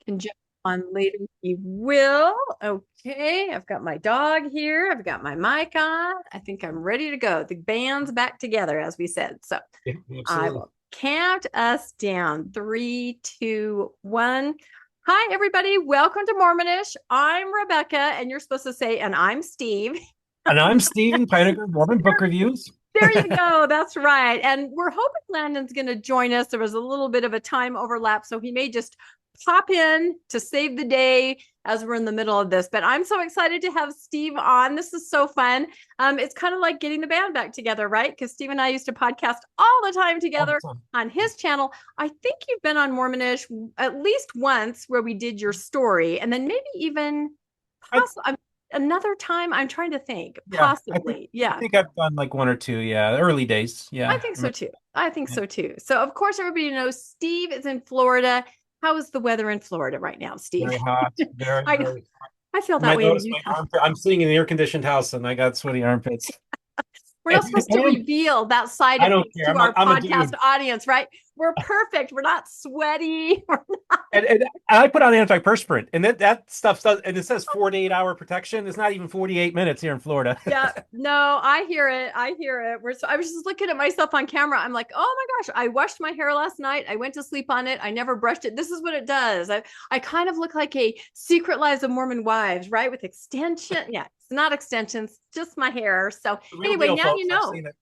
and jump on later if you will. Okay, I've got my dog here. I've got my mic on. I think I'm ready to go. The band's back together, as we said. So Yeah, I absolutely. will count us down. Three, two, one. Hi, everybody. Welcome to Mormonish. I'm Rebecca, and you're supposed to say, and I'm Steve. And I'm Stephen Pynakker, Mormon Book Reviews. There you go. That's right. And we're hoping Landon's going to join us. There was a little bit of a time overlap, so he may just pop in to save the day as we're in the middle of this. But I'm so excited to have Steve on. This is so fun. It's kind of like getting the band back together, right? Because Steve and I used to podcast all the time All the together time. on his channel. I think you've been on Mormonish at least once where we did your story, and then maybe even I, possibly another time. I'm trying to think, yeah, possibly. I Yeah. think I've done like one or two. Yeah, early days. I Yeah. think so Remember- too. I think yeah. so too. So, of course, everybody knows Steve is in Florida. How is the weather in Florida right now, Steve? Very hot. Very, I very. I feel You that might way in notice my Utah. armpit. I'm sitting in an air-conditioned house and I got sweaty armpits. We're not supposed to And reveal that side I of don't things care. to our I'm a podcast dude. audience, right? We're perfect. We're not sweaty. And I put on antiperspirant, and that stuff does, and it says 48-hour protection. It's not even 48 minutes here in Florida. Yeah, no, I hear it. I hear it. I was just looking at myself on camera. I'm like, oh my gosh, I washed my hair last night. I went to sleep on it. I never brushed it. This is what it does. I kind of look like a Secret Lives of Mormon Wives, right? With extension. Yeah, it's not extensions, just my hair. So The real anyway, deal, now you folks. I've know. seen it.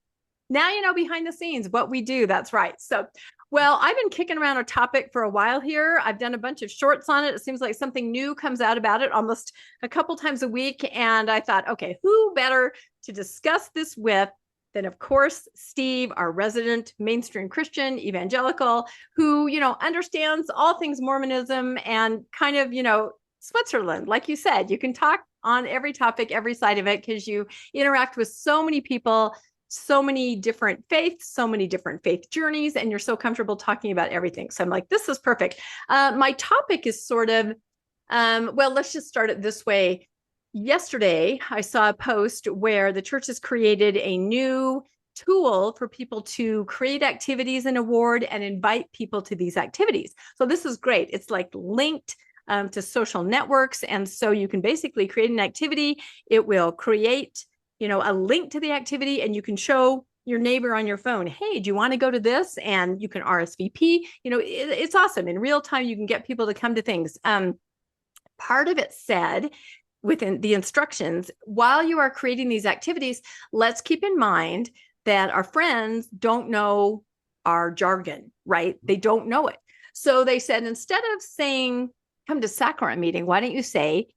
Now you know behind the scenes what we do. That's right. So, well, I've been kicking around a topic for a while here. I've done a bunch of shorts on it. It seems like something new comes out about it almost a couple times a week. And I thought, okay, who better to discuss this with than, of course, Steve, our resident mainstream Christian evangelical, who, understands all things Mormonism and kind of, Switzerland. Like you said, you can talk on every topic, every side of it, because you interact with so many people, so many different faiths, so many different faith journeys, and you're so comfortable talking about everything. So I'm like, this is perfect. My topic is sort of, well, let's just start it this way. Yesterday, I saw a post where the church has created a new tool for people to create activities and award and invite people to these activities. So this is great. It's like linked to social networks. And so you can basically create an activity. It will create a link to the activity, and you can show your neighbor on your phone, hey, do you want to go to this? And you can RSVP. It's awesome. In real time, you can get people to come to things. Part of it said within the instructions, while you are creating these activities, let's keep in mind that our friends don't know our jargon, right? They don't know it. So they said, instead of saying, come to sacrament meeting, why don't you say,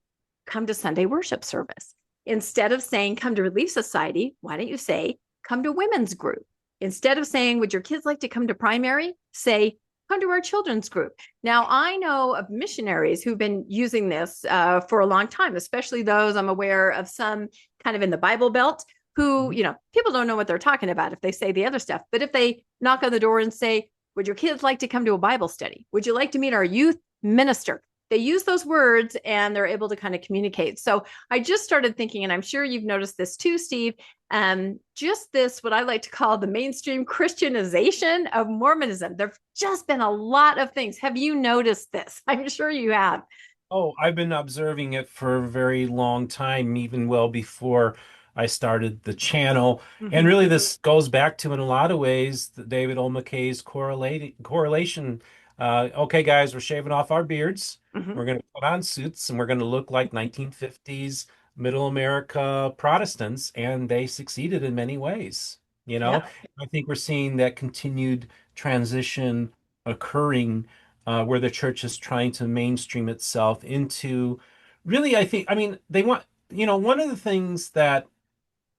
come to Sunday worship service? Instead of saying, come to Relief Society, why don't you say, come to women's group? Instead of saying, would your kids like to come to primary? Say, come to our children's group. Now, I know of missionaries who've been using this for a long time, especially those I'm aware of, some kind of in the Bible Belt who, Mhm. people don't know what they're talking about if they say the other stuff. But if they knock on the door and say, would your kids like to come to a Bible study? Would you like to meet our youth minister? They use those words and they're able to kind of communicate. So I just started thinking, and I'm sure you've noticed this too, Steve, just this, what I like to call the mainstream Christianization of Mormonism. There've just been a lot of things. Have you noticed this? I'm sure you have. Oh, I've been observing it for a very long time, even well before I started the channel. And Mm-hmm. really, this goes back to, in a lot of ways, David O. McKay's correlation. Okay, guys, we're shaving off our beards. Mm-hmm. We're going to put on suits, and we're going to look like 1950s Middle America Protestants. And they succeeded in many ways. Yeah. I think we're seeing that continued transition occurring where the church is trying to mainstream itself into really, I mean, they want, one of the things that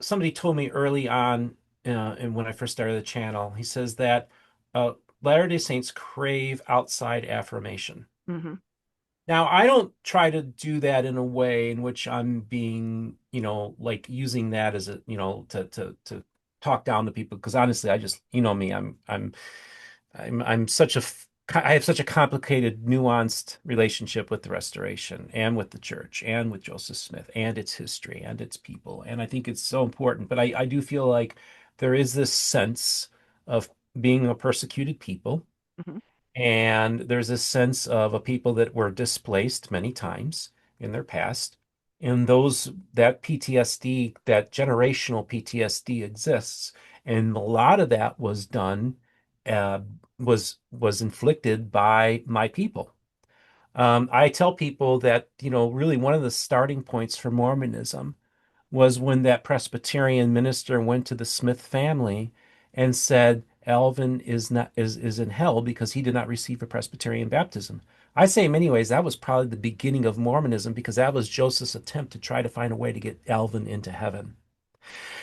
somebody told me early on, and when I first started the channel, he says that uh, Latter-day Saints crave outside affirmation. Mm-hmm. Now, I don't try to do that in a way in which I'm being, like using that as a, to talk down to people. Because honestly, I just, me, I'm such I have such a complicated, nuanced relationship with the Restoration and with the church and with Joseph Smith and its history and its people. And I think it's so important. But I do feel like there is this sense of being a persecuted people. Mm-hmm. And there's a sense of a people that were displaced many times in their past. And those that PTSD, that generational PTSD exists. And a lot of that was done, uh, was inflicted by my people. I tell people that, really one of the starting points for Mormonism was when that Presbyterian minister went to the Smith family and said Alvin is in hell because he did not receive a Presbyterian baptism. I say in many ways that was probably the beginning of Mormonism because that was Joseph's attempt to try to find a way to get Alvin into heaven.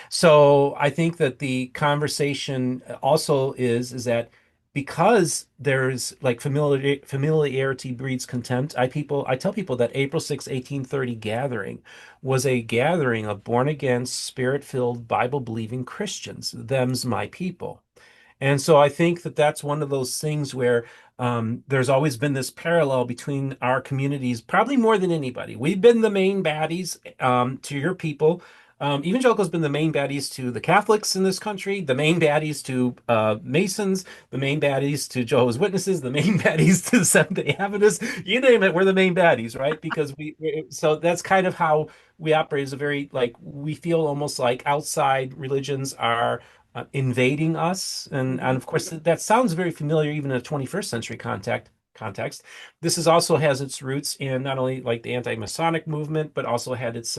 So I think that the conversation also is that because there's like familiarity breeds contempt. I tell people that April 6, 1830 gathering was a gathering of born again, spirit-filled, Bible-believing Christians. Them's my people. And so I think that that's one of those things where there's always been this parallel between our communities, probably more than anybody. We've been the main baddies to your people. Evangelicals been the main baddies to the Catholics in this country, the main baddies to Masons, the main baddies to Jehovah's Witnesses, the main baddies to the Seventh-day Adventists. You name it, we're the main baddies, right? Because so that's kind of how we operate. Is a very like we feel almost like outside religions are invading us. And Mhm. of course, that sounds very familiar even in a 21st century context. This is also has its roots in not only like the anti-Masonic movement, but also had its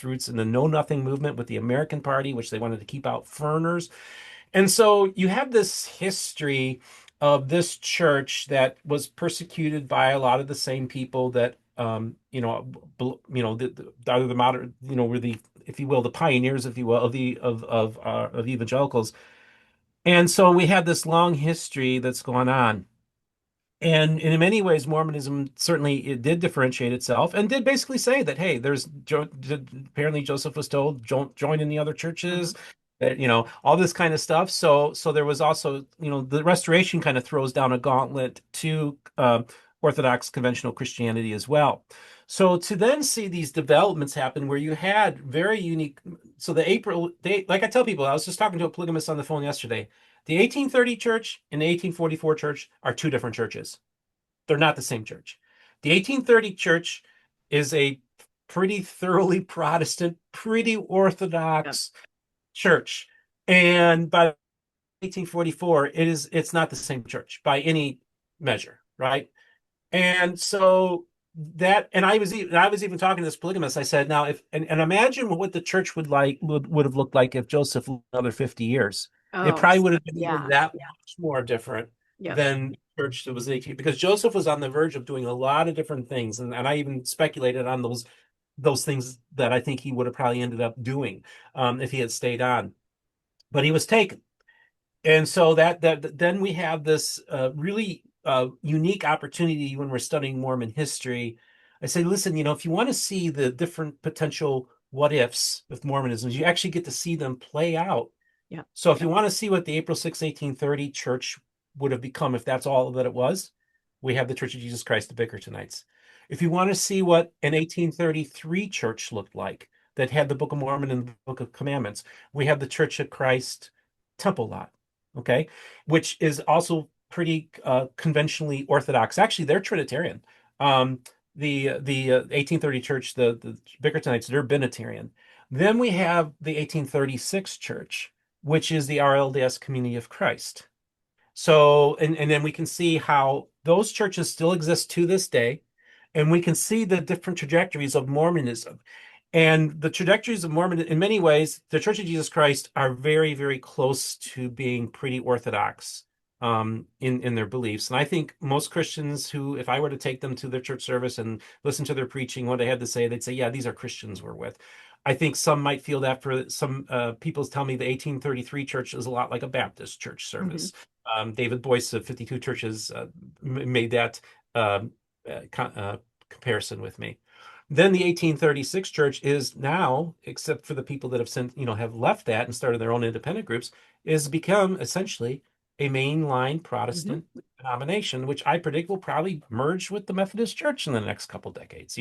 roots in the Know Nothing movement with the American Party, which they wanted to keep out foreigners. And so you have this history of this church that was persecuted by a lot of the same people that are the modern, were the, if you will, the pioneers, if you will, of evangelicals. And so we have this long history that's gone on. And in many ways, Mormonism certainly it did differentiate itself and did basically say that, hey, apparently Joseph was told, don't join in the other Mhm. churches, that, all this kind of stuff. So there was also, the Restoration kind of throws down a gauntlet to Orthodox conventional Christianity as well. So to then see these developments happen where you had very unique, so like I tell people, I was just talking to a polygamist on the phone yesterday. The 1830 church and the 1844 church are two different churches. They're not the same church. The 1830 church is a pretty thoroughly Protestant, pretty Yeah. Orthodox church. And by 1844, it's not the same church by any measure, right? And so and I was even talking to this polygamist. I said, now if and imagine what the church would have looked like if Joseph lived another 50 years. It Oh, probably would have been even yeah. that Yeah. much more different Yep. than church that was 18 because Joseph was on the verge of doing a lot of different things. And I even speculated on those things that I think he would have probably ended up doing if he had stayed on. But he was taken. And so that then we have this really unique opportunity when we're studying Mormon history. I say, listen, if you want to see the different potential what ifs with Mormonism, you actually get to see them play out. Yep. So if you Yep. want to see what the April 6, 1830 church would have become, if that's all that it was, we have the Church of Jesus Christ of Bickertonites. If you want to see what an 1833 church looked like that had the Book of Mormon and the Book of Commandments, we have the Church of Christ Temple Lot, okay, which is also pretty conventionally Orthodox. Actually, they're Trinitarian. The 1830 church, the Bickertonites, they're Binitarian. Then we have the 1836 church, which is the RLDS Community of Christ. So, and then we can see how those churches still exist to this day, and we can see the different trajectories of Mormonism. And the trajectories of Mormon, in many ways, the Church of Jesus Christ are very, very close to being pretty orthodox in their beliefs. And I think most Christians who, if I were to take them to their church service and listen to their preaching, what they had to say, they'd say, yeah, these are Christians we're with. I think some might feel that for some people tell me the 1833 church is a lot like a Baptist church Hmm. service. David Boyce of 52 Churches made that um, comparison with me. Then the 1836 church is now, except for the people that have since, have left that and started their own independent groups, is become essentially a mainline Hmm. Protestant denomination, which I predict will probably merge with the Methodist Church in the next couple decades.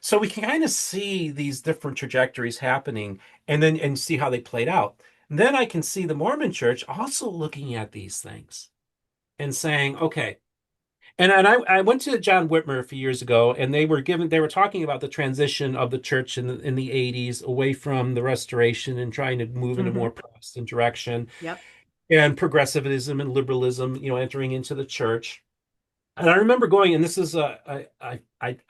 So we can kind of see these different trajectories happening and see how they played out. And then I can see the Mormon Church also looking at these things and saying, okay, And I went to John Whitmer a few years ago, and they were talking about the transition of the church in the 80s away from the Restoration and trying to move in a more Hmm. Protestant direction, Yep. and progressivism and liberalism, entering into the church. And I remember going, and this is I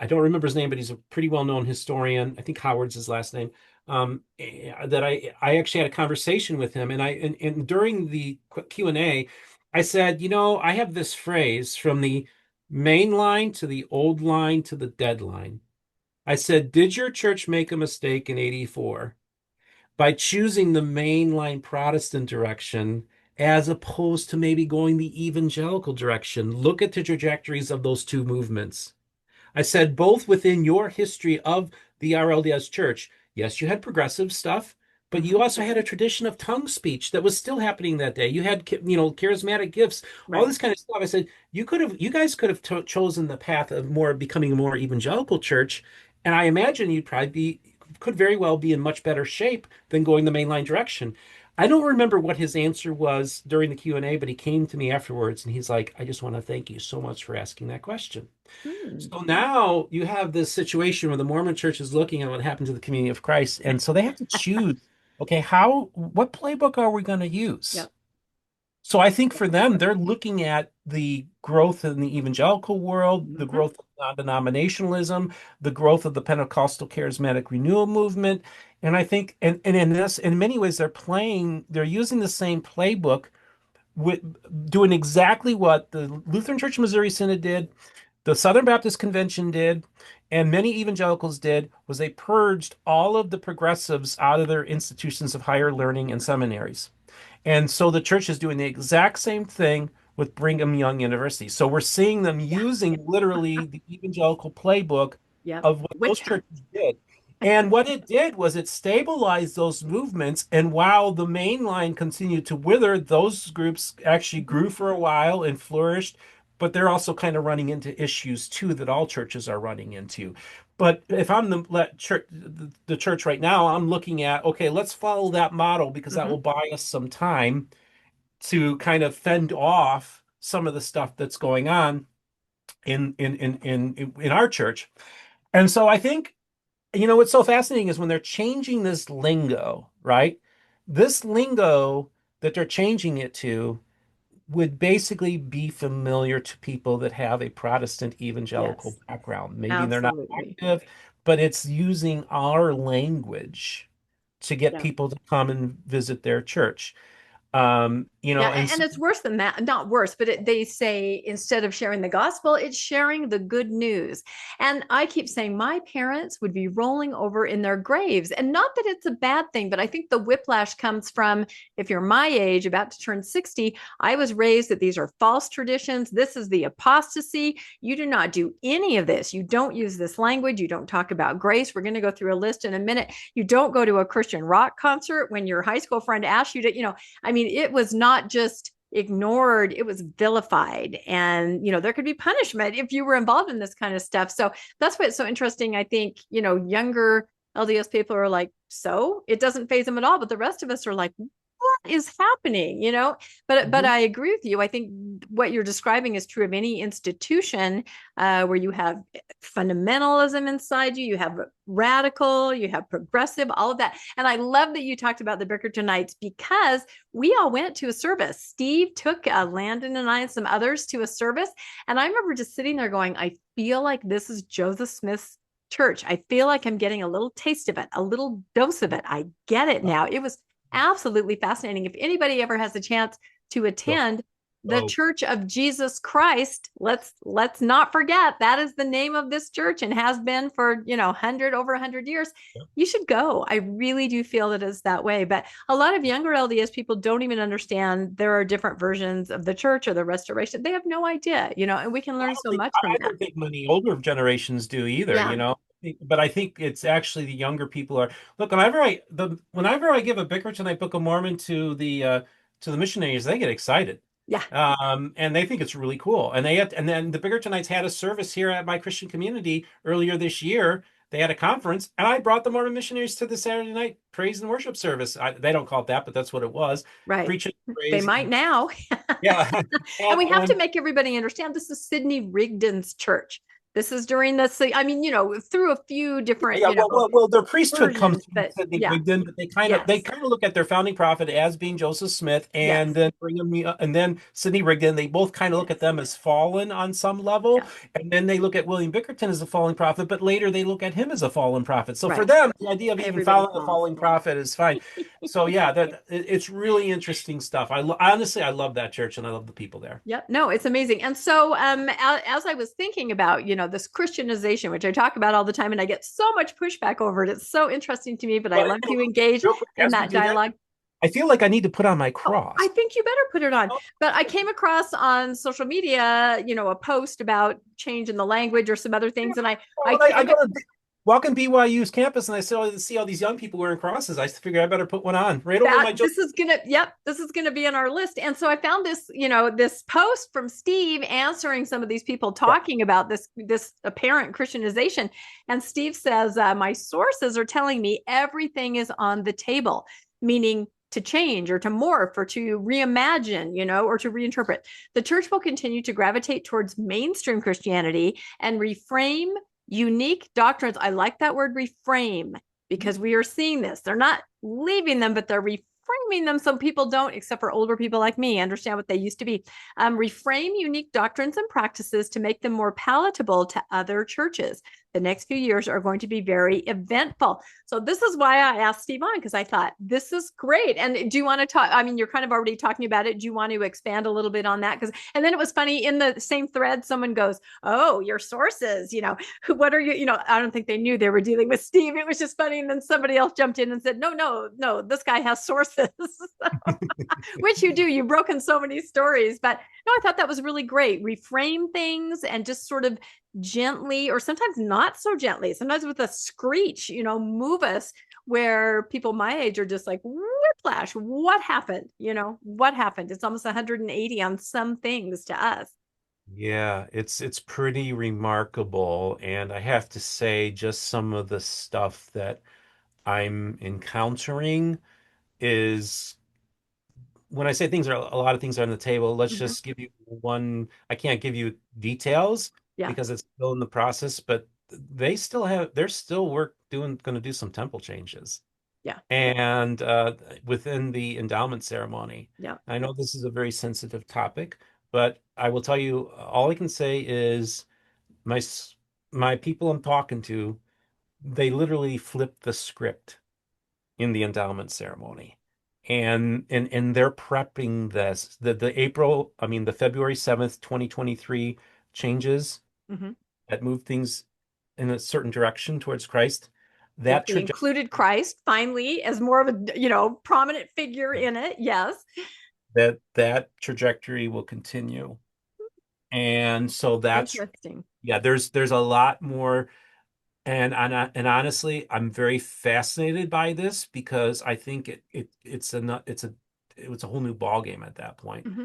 don't remember his name, but he's a pretty well-known historian. I think Howard's his last name. That I actually had a conversation with him, and during the Q&A, I said, I have this phrase from the main line to the old line to the dead line. I said, did your church make a mistake in 84 by choosing the mainline Protestant direction as opposed to maybe going the evangelical direction? Look at the trajectories of those two movements. I said, both within your history of the RLDS church, yes, you had progressive stuff, but you Hmm. also had a tradition of tongue speech that was still happening that day. You had, charismatic gifts, all Right. this kind of stuff. I said, you guys could have chosen the path of more becoming a more evangelical church, and I imagine could very well be in much better shape than going the mainline direction. I don't remember what his answer was during the Q&A, but he came to me afterwards and he's like, I just want to thank you so much for asking that question. Hmm. So now you have this situation where the Mormon church is looking at what happened to the community of Christ. And so they have to choose, okay, what playbook are we going to use? Yep. So I think for them, they're looking at the growth in the evangelical world, the Hmm. growth of non-denominationalism, the growth of the Pentecostal charismatic renewal movement. And I think, and in many ways, they're using the same playbook with doing exactly what the Lutheran Church of Missouri Synod did, the Southern Baptist Convention did, and many evangelicals did, was they purged all of the progressives out of their institutions of higher learning and seminaries. And so the church is doing the exact same thing with Brigham Young University. So we're seeing them Yeah. using literally the evangelical playbook Yep. of what those Witchcraft. churches did. And what it did was it stabilized those movements. And while the main line continued to wither, those groups actually Mhm. grew for a while and flourished. But they're also kind of running into issues too that all churches are running into. But if I'm the church right now, I'm looking at, okay, let's follow that model because that will Mhm. buy us some time to kind of fend off some of the stuff that's going on in our church. And so I think, what's so fascinating is when they're changing this lingo, right? This lingo that they're changing it to would basically be familiar to people that have a Protestant evangelical Yes. background. Maybe they're not Absolutely. active, but it's using our language to get Yeah. people to come and visit their church. Yeah, And and so, it's worse than that. Not worse, but they say instead of sharing the gospel, it's sharing the good news. And I keep saying my parents would be rolling over in their graves. And not that it's a bad thing, but I think the whiplash comes from if you're my age, about to turn 60, I was raised that these are false traditions. This is the apostasy. You do not do any of this. You don't use this language. You don't talk about grace. We're going to go through a list in a minute. You don't go to a Christian rock concert when your high school friend asks you to, I mean, it was not just ignored, it was vilified. And, there could be punishment if you were involved in this kind of stuff. So that's why it's so interesting. I think, younger LDS people are like, so it doesn't phase them at all. But the rest of us are like, what is happening? But Mhm. I agree with you. I think what you're describing is true of any institution where you have fundamentalism inside you, you have radical, you have progressive, all of that. And I love that you talked about the Bickertonites because we all went to a service. Steve took Landon and I and some others to a service. And I remember just sitting there going, I feel like this is Joseph Smith's church. I feel like I'm getting a little taste of it, a little dose of it. I get it now. It was absolutely fascinating. If anybody ever has a chance to So, attend the so Church of Jesus Christ, let's not forget that is the name of this church and has been for 100 years. You should go. I really do feel that it's that way. But a lot of younger LDS people don't even understand there are different versions of the church or the restoration. They have no idea, and we can learn so much from I that. don't think many older generations do either, Yeah. But I think it's actually the younger people are. Look, whenever I give a Bickertonite Book of Mormon to the missionaries, they get excited. Yeah. And they think it's really cool. And then the Bickertonites had a service here at my Christian community earlier this year they had a conference, and I brought the Mormon missionaries to the Saturday night praise and worship service. They don't call it that, but that's what it was. Right. Preaching They praise. might now. Yeah. And we have to And make everybody understand this is Sidney Rigdon's church. This is during the, I mean, through a few different, yeah, well, their priesthood comes versions, from but Sidney yeah, Rigdon, but they yes, kind of look at their founding prophet as being Joseph Smith, and yes, then and then Sidney Rigdon. They both kind of look at yes, them as fallen on some level, yeah, and then they look at William Bickerton as a fallen prophet, but later they look at him as a fallen prophet. So for right. them, the idea of even Everybody following a falls. fallen prophet is fine. So yeah, it's really interesting stuff. Honestly, I love that church, and I love the people there. Yep. No, it's amazing. And so, as I was thinking about, this Christianization, which I talk about all the time, and I get so much pushback over it. It's so interesting to me, but I But love to engage real quick, in as we that do that, dialogue. I feel like I need to put on my Oh, I cross. think you better put it on. But I came across on social media, a post about change in the language or some other things, and I I came. go to walking BYU's campus and I see all these young people wearing crosses. I figured I better put one on right over my. This is gonna be on our list. And so I found this, this post from Steve answering some of these people Yeah. talking about this apparent Christianization. And Steve says, my sources are telling me everything is on the table, meaning to change or to morph or to reimagine, or to reinterpret. The church will continue to gravitate towards mainstream Christianity and reframe unique doctrines. I like that word reframe because we are seeing this. They're not leaving them, but they're reframing them so people don't, except for older people like me, understand what they used to be. Reframe unique doctrines and practices to make them more palatable to other churches. The next few years are going to be very eventful. So this is why I asked Steve on, because I thought this is great. And do you want to talk? I mean, you're kind of already talking about it. Do you want to expand a little bit on that? And then it was funny in the same thread, someone goes, "Oh, your sources, what are you, I don't think they knew they were dealing with Steve." It was just funny. And then somebody else jumped in and said, no, this guy has sources, which you do. You've broken so many stories. But no, I thought that was really great. Reframe things and just sort of gently, or sometimes not so gently, sometimes with a screech, move us where people my age are just like, whiplash, what happened? What happened? It's almost 180 on some things to us. Yeah, it's pretty remarkable, and I have to say, just some of the stuff that I'm encountering is when I say things are a lot of things are on the table. Let's Mm-hmm. just give you one. I can't give you details Yeah. because it's still in the process, but they're still going to do some temple changes. Yeah. And within the endowment ceremony. Yeah. I know this is a very sensitive topic, but I will tell you, all I can say is my people I'm talking to, they literally flipped the script in the endowment ceremony. And they're prepping this. The February 7th, 2023 changes Mm-hmm. that move things in a certain direction towards Christ. Yep, That they trajectory included Christ finally as more of a prominent figure in it. Yes. that trajectory will continue. And so that's Interesting. yeah, there's a lot more and honestly, I'm very fascinated by this because I think it's a whole new ball game at that point. Mm-hmm.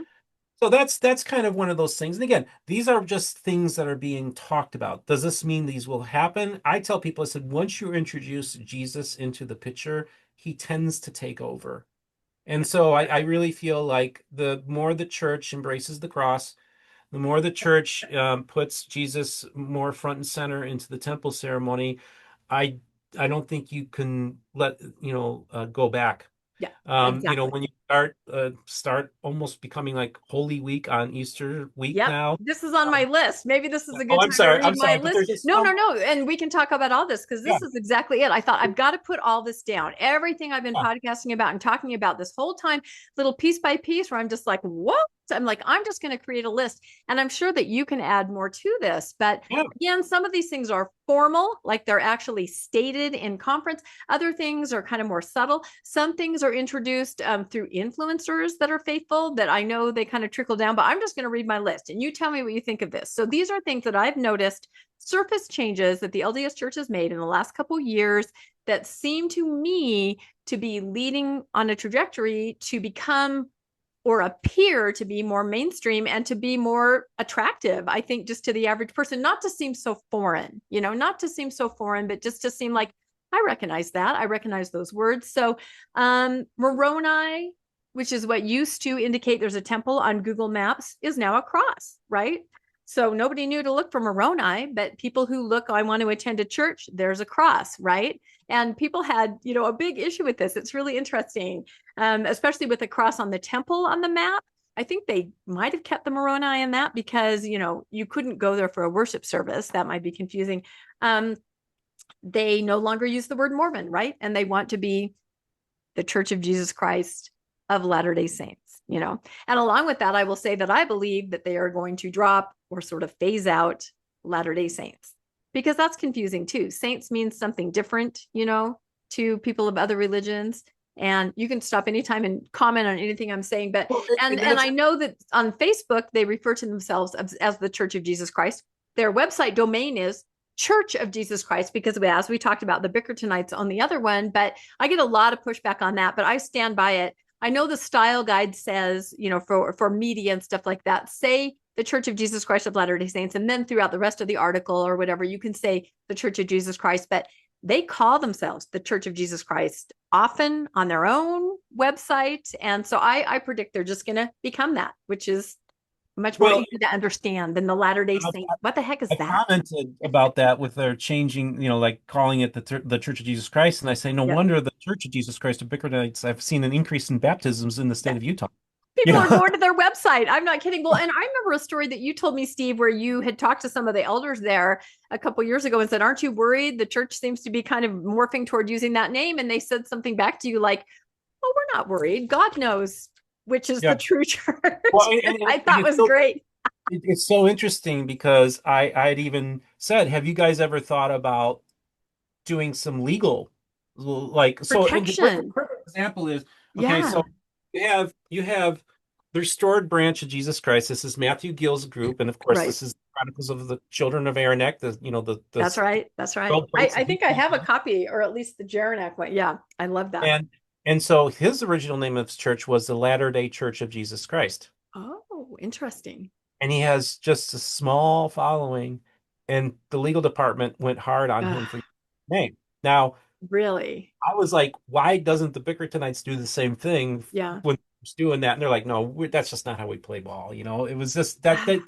So that's kind of one of those things. And again, these are just things that are being talked about. Does this mean these will happen? I tell people, I said, once you introduce Jesus into the picture, he tends to take over. And so I really feel like the more the church embraces the cross, the more the church puts Jesus more front and center into the temple ceremony, I I don't think you can go back. Yeah, exactly. When you start almost becoming like Holy Week on Easter week Yep. now. This is on my list. Maybe this is a Oh, good time to read I'm my sorry, but list. there's just No, no, no. And we can talk about all this because yeah, this is exactly it. I thought I've got to put all this down. Everything I've been yeah, podcasting about and talking about this whole time, little piece by piece, where I'm just like, what? I'm like, I'm just going to create a list. And I'm sure that you can add more to this. But yeah. again, some of these things are formal, like they're actually stated in conference. Other things are kind of more subtle. Some things are introduced through influencers that are faithful that I know they kind of trickle down, but I'm just going to read my list and you tell me what you think of this. So these are things that I've noticed, surface changes that the LDS Church has made in the last couple of years that seem to me to be leading on a trajectory to become or appear to be more mainstream and to be more attractive, I think, just to the average person, not to seem so foreign, not to seem so foreign, but just to seem like I recognize that. I recognize those words. So Moroni, which is what used to indicate there's a temple on Google Maps, is now a cross, right? So nobody knew to look for Moroni, but people who look, I want to attend a church, there's a cross, right? And people had, a big issue with this. It's really interesting, especially with the cross on the temple on the map. I think they might have kept the Moroni in that because, you couldn't go there for a worship service. That might be confusing. They no longer use the word Mormon, right? And they want to be the Church of Jesus Christ of Latter-day Saints, And along with that, I will say that I believe that they are going to drop or sort of phase out Latter-day Saints, because that's confusing too. Saints means something different, to people of other religions. And you can stop anytime and comment on anything I'm saying. But and I know that on Facebook, they refer to themselves as the Church of Jesus Christ. Their website domain is Church of Jesus Christ, because as we talked about, the Bickertonites on the other one, but I get a lot of pushback on that, but I stand by it. I know the style guide says, for media and stuff like that, say the Church of Jesus Christ of Latter-day Saints, and then throughout the rest of the article or whatever, you can say the Church of Jesus Christ, but they call themselves the Church of Jesus Christ often on their own website. And so I predict they're just going to become that, which is much more easy to understand than the Latter-day Saints. What the heck is that? I commented about that with their changing, like calling it the Church of Jesus Christ. And I say, no wonder the Church of Jesus Christ of Bickertonites, I've seen an increase in baptisms in the state of Utah. People are going to their website. I'm not kidding. Well, and I remember a story that you told me, Steve, where you had talked to some of the elders there a couple years ago and said, aren't you worried? The church seems to be kind of morphing toward using that name. And they said something back to you like, oh, we're not worried. God knows which is the true church. Well, I thought was great. It's so interesting because I had even said, have you guys ever thought about doing some legal, like, protection? So perfect example is, okay, so you have the Restored Branch of Jesus Christ. This is Matthew Gill's group, and of course, this is Chronicles of the Children of Aranek. That's right. I think I have a copy, or at least the Jaranek one. Yeah, I love that. And so his original name of his church was the Latter-day Church of Jesus Christ. Oh, interesting. And he has just a small following, and the legal department went hard on him for his name. Now, really, I was like, why doesn't the Bickertonites do the same thing? Yeah, when doing that, and they're like, no, that's just not how we play ball. It was just that. And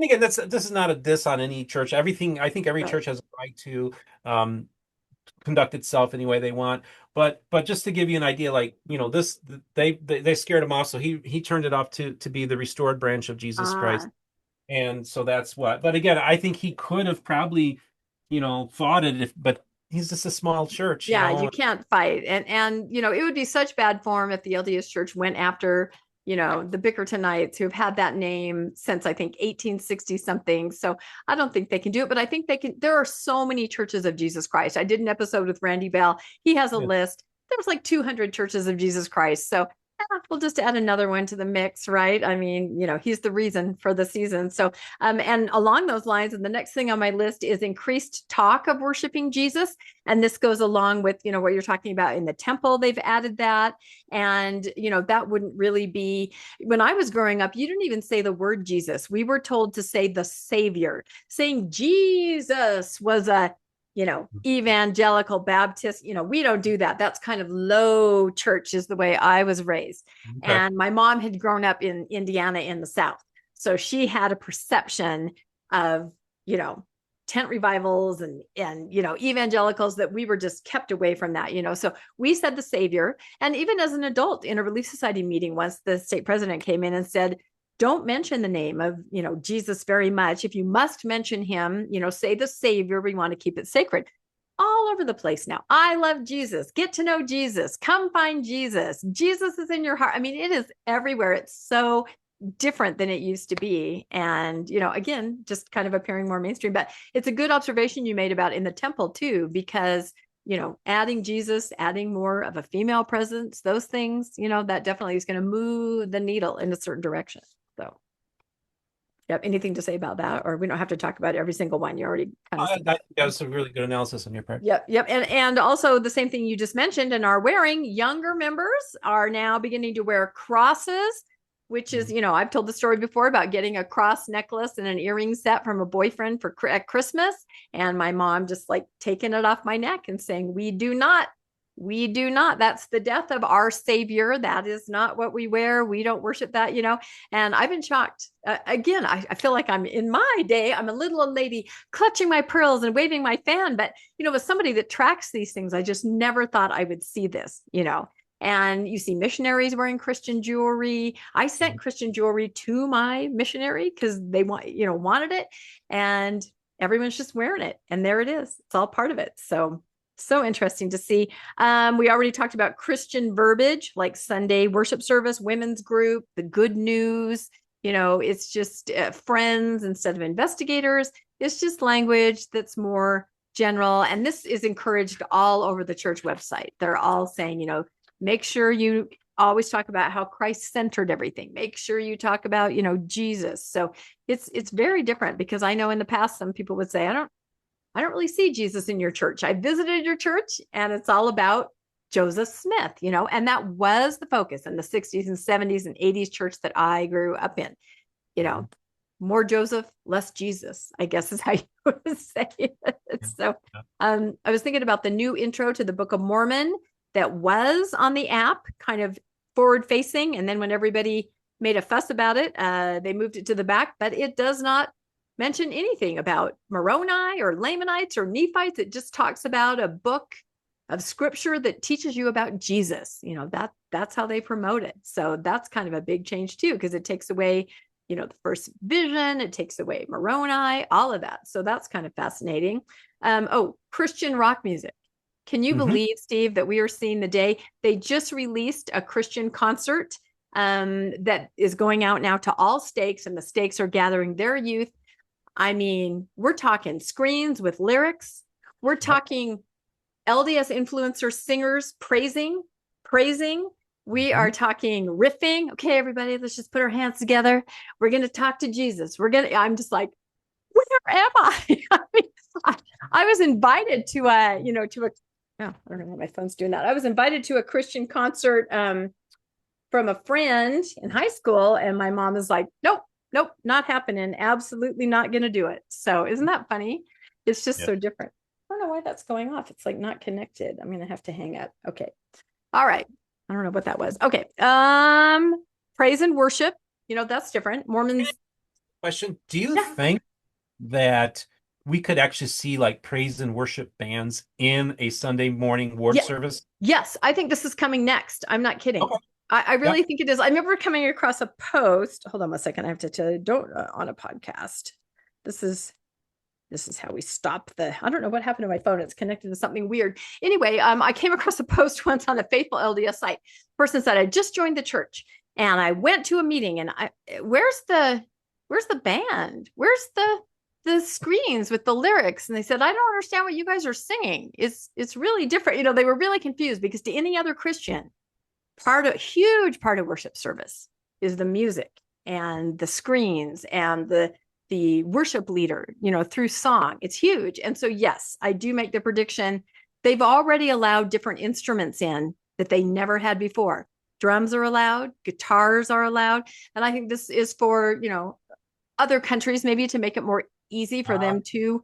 again, this is not a diss on any church. I think every church has a right to conduct itself any way they want. But just to give you an idea, like, this, they scared him off, so he turned it off to be the Restored Branch of Jesus Christ. And so that's what. But again, I think he could have probably, fought it, but he's just a small church. Yeah, you can't fight. And it would be such bad form if the LDS Church went after, the Bickertonites, who have had that name since, I think, 1860 something. So I don't think they can do it, but I think they can. There are so many churches of Jesus Christ. I did an episode with Randy Bell. He has a list. There's like 200 churches of Jesus Christ. So we'll just add another one to the mix, right? I mean, he's the reason for the season. So, and along those lines, and the next thing on my list is increased talk of worshiping Jesus. And this goes along with, what you're talking about in the temple. They've added that. And, that wouldn't really be, when I was growing up, you didn't even say the word Jesus. We were told to say the Savior. Saying Jesus was a evangelical Baptist, we don't do that. That's kind of low church, is the way I was raised. Okay. And my mom had grown up in Indiana in the South. So she had a perception of, tent revivals and evangelicals, that we were just kept away from that, So we said the Savior. And even as an adult in a Relief Society meeting, once the state president came in and said, don't mention the name of, Jesus very much. If you must mention him, say the Savior. We want to keep it sacred. All over the place now. I love Jesus. Get to know Jesus. Come find Jesus. Jesus is in your heart. I mean, it is everywhere. It's so different than it used to be. And, again, just kind of appearing more mainstream. But it's a good observation you made about in the temple too, because adding Jesus, adding more of a female presence, those things, that definitely is going to move the needle in a certain direction. So, yep. Anything to say about that? Or we don't have to talk about every single one. You already kind of that was a really good analysis on your part. Yep. And also the same thing you just mentioned, and are wearing, younger members are now beginning to wear crosses. which is, Mhm. I've told the story before about getting a cross necklace and an earring set from a boyfriend at Christmas, and my mom just like taking it off my neck and saying, we do not. That's the death of our Savior. That is not what we wear. We don't worship that. And I've been shocked. Again, I feel like I'm in my day. I'm a little old lady clutching my pearls and waving my fan. But, with somebody that tracks these things, I just never thought I would see this. And you see missionaries wearing Christian jewelry. I sent Christian jewelry to my missionary because they wanted it. And everyone's just wearing it. And there it is. It's all part of it. So interesting to see. We already talked about Christian verbiage like Sunday worship service, women's group, the good news. It's just friends instead of investigators. It's just language that's more general. And this is encouraged all over the church website. They're all saying, make sure you always talk about how Christ centered everything. Make sure you talk about, Jesus. So it's very different, because I know in the past, some people would say, I don't really see Jesus in your church. I visited your church and it's all about Joseph Smith, and that was the focus in the 60s and 70s and 80s church that I grew up in. More Joseph, less Jesus, I guess is how you would say it. So I was thinking about the new intro to the Book of Mormon that was on the app, kind of forward facing. And then when everybody made a fuss about it, they moved it to the back, but it does not mention anything about Moroni or Lamanites or Nephites. It just talks about a book of scripture that teaches you about Jesus. That's how they promote it. So that's kind of a big change too, because it takes away, the first vision, it takes away Moroni, all of that. So that's kind of fascinating. Christian rock music. Can you believe, Steve, that we are seeing the day they just released a Christian concert that is going out now to all stakes, and the stakes are gathering their youth. I mean, we're talking screens with lyrics. We're talking LDS influencer singers praising. We are talking riffing. Okay, everybody, let's just put our hands together. We're going to talk to Jesus. I'm just like, where am I? I mean, I was invited to I don't know why my phone's doing that. I was invited to a Christian concert from a friend in high school, and my mom is like, nope, not happening. Absolutely not going to do it. So isn't that funny? It's just so different. I don't know why that's going off. It's like not connected. I'm going to have to hang up. Okay. All right. I don't know what that was. Okay. Praise and worship. That's different. Mormons. Question. Do you think that we could actually see like praise and worship bands in a Sunday morning ward service? Yes. I think this is coming next. I'm not kidding. Okay. I really think it is. I remember coming across a post. Hold on a second. I have to tell you, don't on a podcast. This is how we stop I don't know what happened to my phone. It's connected to something weird. Anyway, I came across a post once on the Faithful LDS site. The person said, I just joined the church and I went to a meeting, and where's the band? Where's the screens with the lyrics? And they said, I don't understand what you guys are singing. It's really different. They were really confused, because to any other Christian, huge part of worship service is the music and the screens and the worship leader, through song. It's huge. And so, yes, I do make the prediction. They've already allowed different instruments in that they never had before. Drums are allowed, guitars are allowed. And I think this is for, other countries, maybe to make it more easy for them to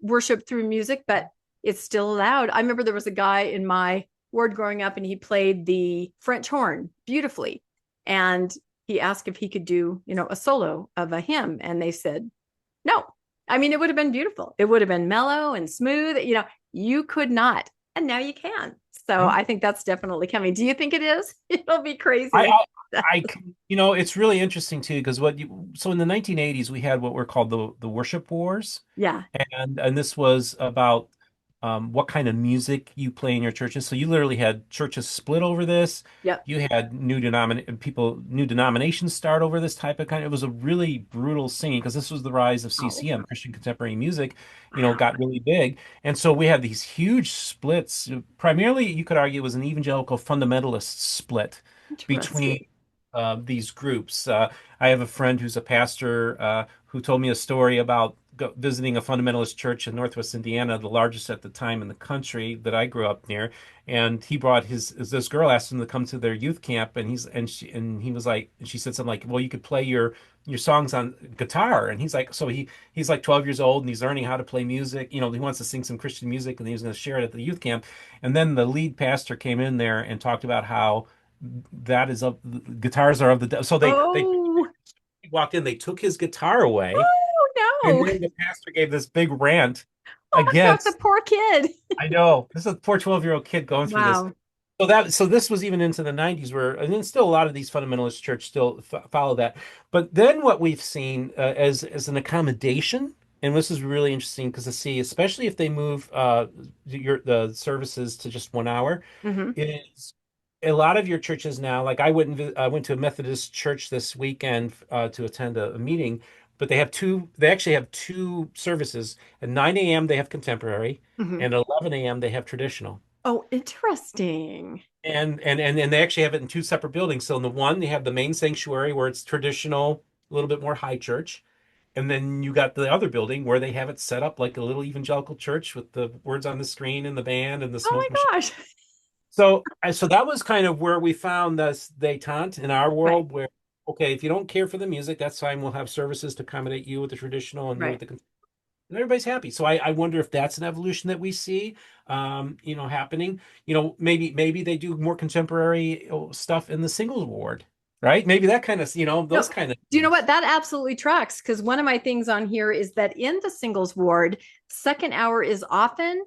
worship through music, but it's still allowed. I remember there was a guy in my ward growing up, and he played the French horn beautifully. And he asked if he could do, a solo of a hymn. And they said, no. I mean, it would have been beautiful. It would have been mellow and smooth. You could not. And now you can. So I think that's definitely coming. Do you think it is? It'll be crazy. It's really interesting too, because so in the 1980s, we had what were called the worship wars. Yeah. And this was about what kind of music you play in your churches. So you literally had churches split over this. Yep. You had new denominations start over this type of kind. It was a really brutal scene, because this was the rise of CCM, Christian contemporary music, got really big. And so we had these huge splits. Primarily, you could argue it was an evangelical fundamentalist split between these groups. I have a friend who's a pastor who told me a story about visiting a fundamentalist church in Northwest Indiana, the largest at the time in the country that I grew up near. And he brought this girl asked him to come to their youth camp, and he was like, and she said something like, "Well, you could play your songs on guitar." And he's like, he's like 12 years old and he's learning how to play music. He wants to sing some Christian music and he was going to share it at the youth camp. And then the lead pastor came in there and talked about how guitars are of the devil. So they Oh, walked in, they took his guitar away, and oh no. then the pastor gave this big rant Oh my gosh, the against. poor kid. I know this is a poor 12-year-old kid going through this. Wow. So this was even into the 90s, where and then still a lot of these fundamentalist church still follow that. But then what we've seen as an accommodation, and this is really interesting because to see, especially if they move the services to just 1 hour, Hmm. is a lot of your churches now. Like I went to a Methodist church this weekend to attend a meeting, but they actually have two services. At 9 a.m. they have contemporary, Hmm. and at 11 a.m. they have traditional. Oh, interesting. And they actually have it in two separate buildings. So in the one, they have the main sanctuary where it's traditional, a little bit more high church. And then you got the other building where they have it set up like a little evangelical church with the words on the screen and the band and the Oh smoke machine. my gosh. So that was kind of where we found this détente in our Right, world where, okay, if you don't care for the music, that's fine. We'll have services to accommodate you with the traditional and you with right. the and everybody's happy. So I wonder if that's an evolution that we see, happening. Maybe they do more contemporary stuff in the singles ward, right? Maybe that kind of, No, those kind of do you know things. what? That absolutely tracks because one of my things on here is that in the singles ward, second hour is often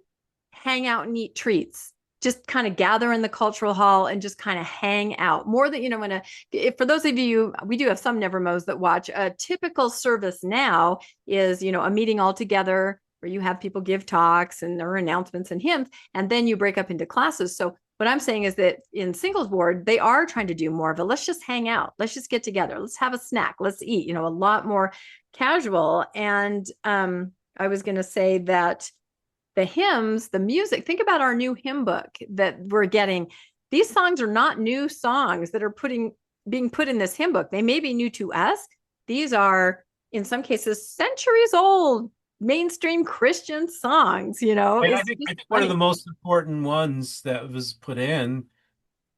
hang out and eat treats. Just kind of gather in the cultural hall and just kind of hang out more than, for those of you, we do have some Nevermos that watch. A typical service now is, a meeting all together where you have people give talks and there are announcements and hymns, and then you break up into classes. So what I'm saying is that in singles ward, they are trying to do more of a let's just hang out, let's just get together, let's have a snack, let's eat, a lot more casual. And I was going to say that the hymns, the music, think about our new hymn book that we're getting. These songs are not new songs that are being put in this hymn book. They may be new to us. These are, in some cases, centuries old mainstream Christian songs. And I It's think just I think one of the funny. most important ones that was put in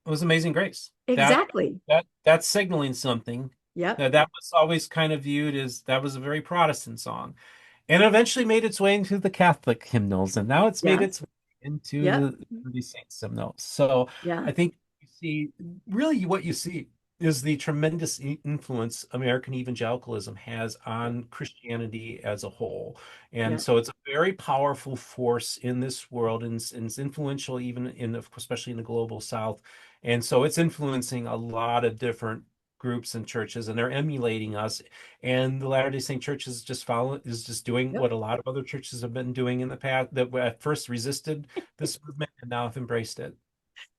was Amazing Grace. Exactly. That's signaling something. Yep. That was always kind of viewed as that was a very Protestant song. And it eventually made its way into the Catholic hymnals, and now it's made Yeah. its way into Yep. the Saints hymnals. So Yeah. I think you see, really, what you see is the tremendous influence American evangelicalism has on Christianity as a whole. And Yeah. so it's a very powerful force in this world, and it's influential even especially in the global South. And so it's influencing a lot of different groups and churches, and they're emulating us. And the Latter-day Saint Church is just doing Yep. what a lot of other churches have been doing in the past, that at first resisted this movement and now have embraced it.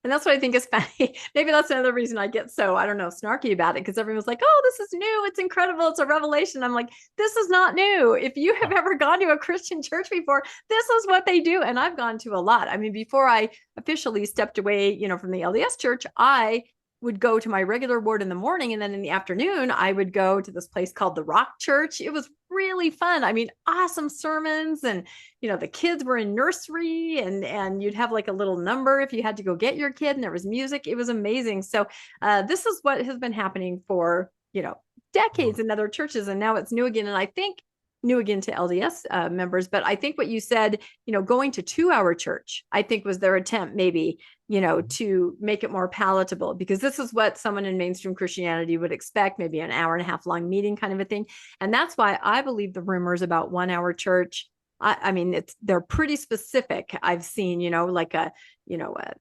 And that's what I think is funny. Maybe that's another reason I get so, I don't know, snarky about it because everyone's like, oh, this is new. It's incredible. It's a revelation. I'm like, this is not new. If you have ever gone to a Christian church before, this is what they do. And I've gone to a lot. I mean, before I officially stepped away, from the LDS church, I would go to my regular ward in the morning. And then in the afternoon, I would go to this place called the Rock Church. It was really fun. I mean, awesome sermons. And, the kids were in nursery and you'd have like a little number if you had to go get your kid and there was music. It was amazing. So this is what has been happening for, decades in other churches. And now it's new again. And I think new again to LDS members. But I think what you said, going to 2 hour church, I think was their attempt maybe, to make it more palatable, because this is what someone in mainstream Christianity would expect, maybe an hour and a half long meeting kind of a thing. And that's why I believe the rumors about 1 hour church. I mean, they're pretty specific. I've seen, like a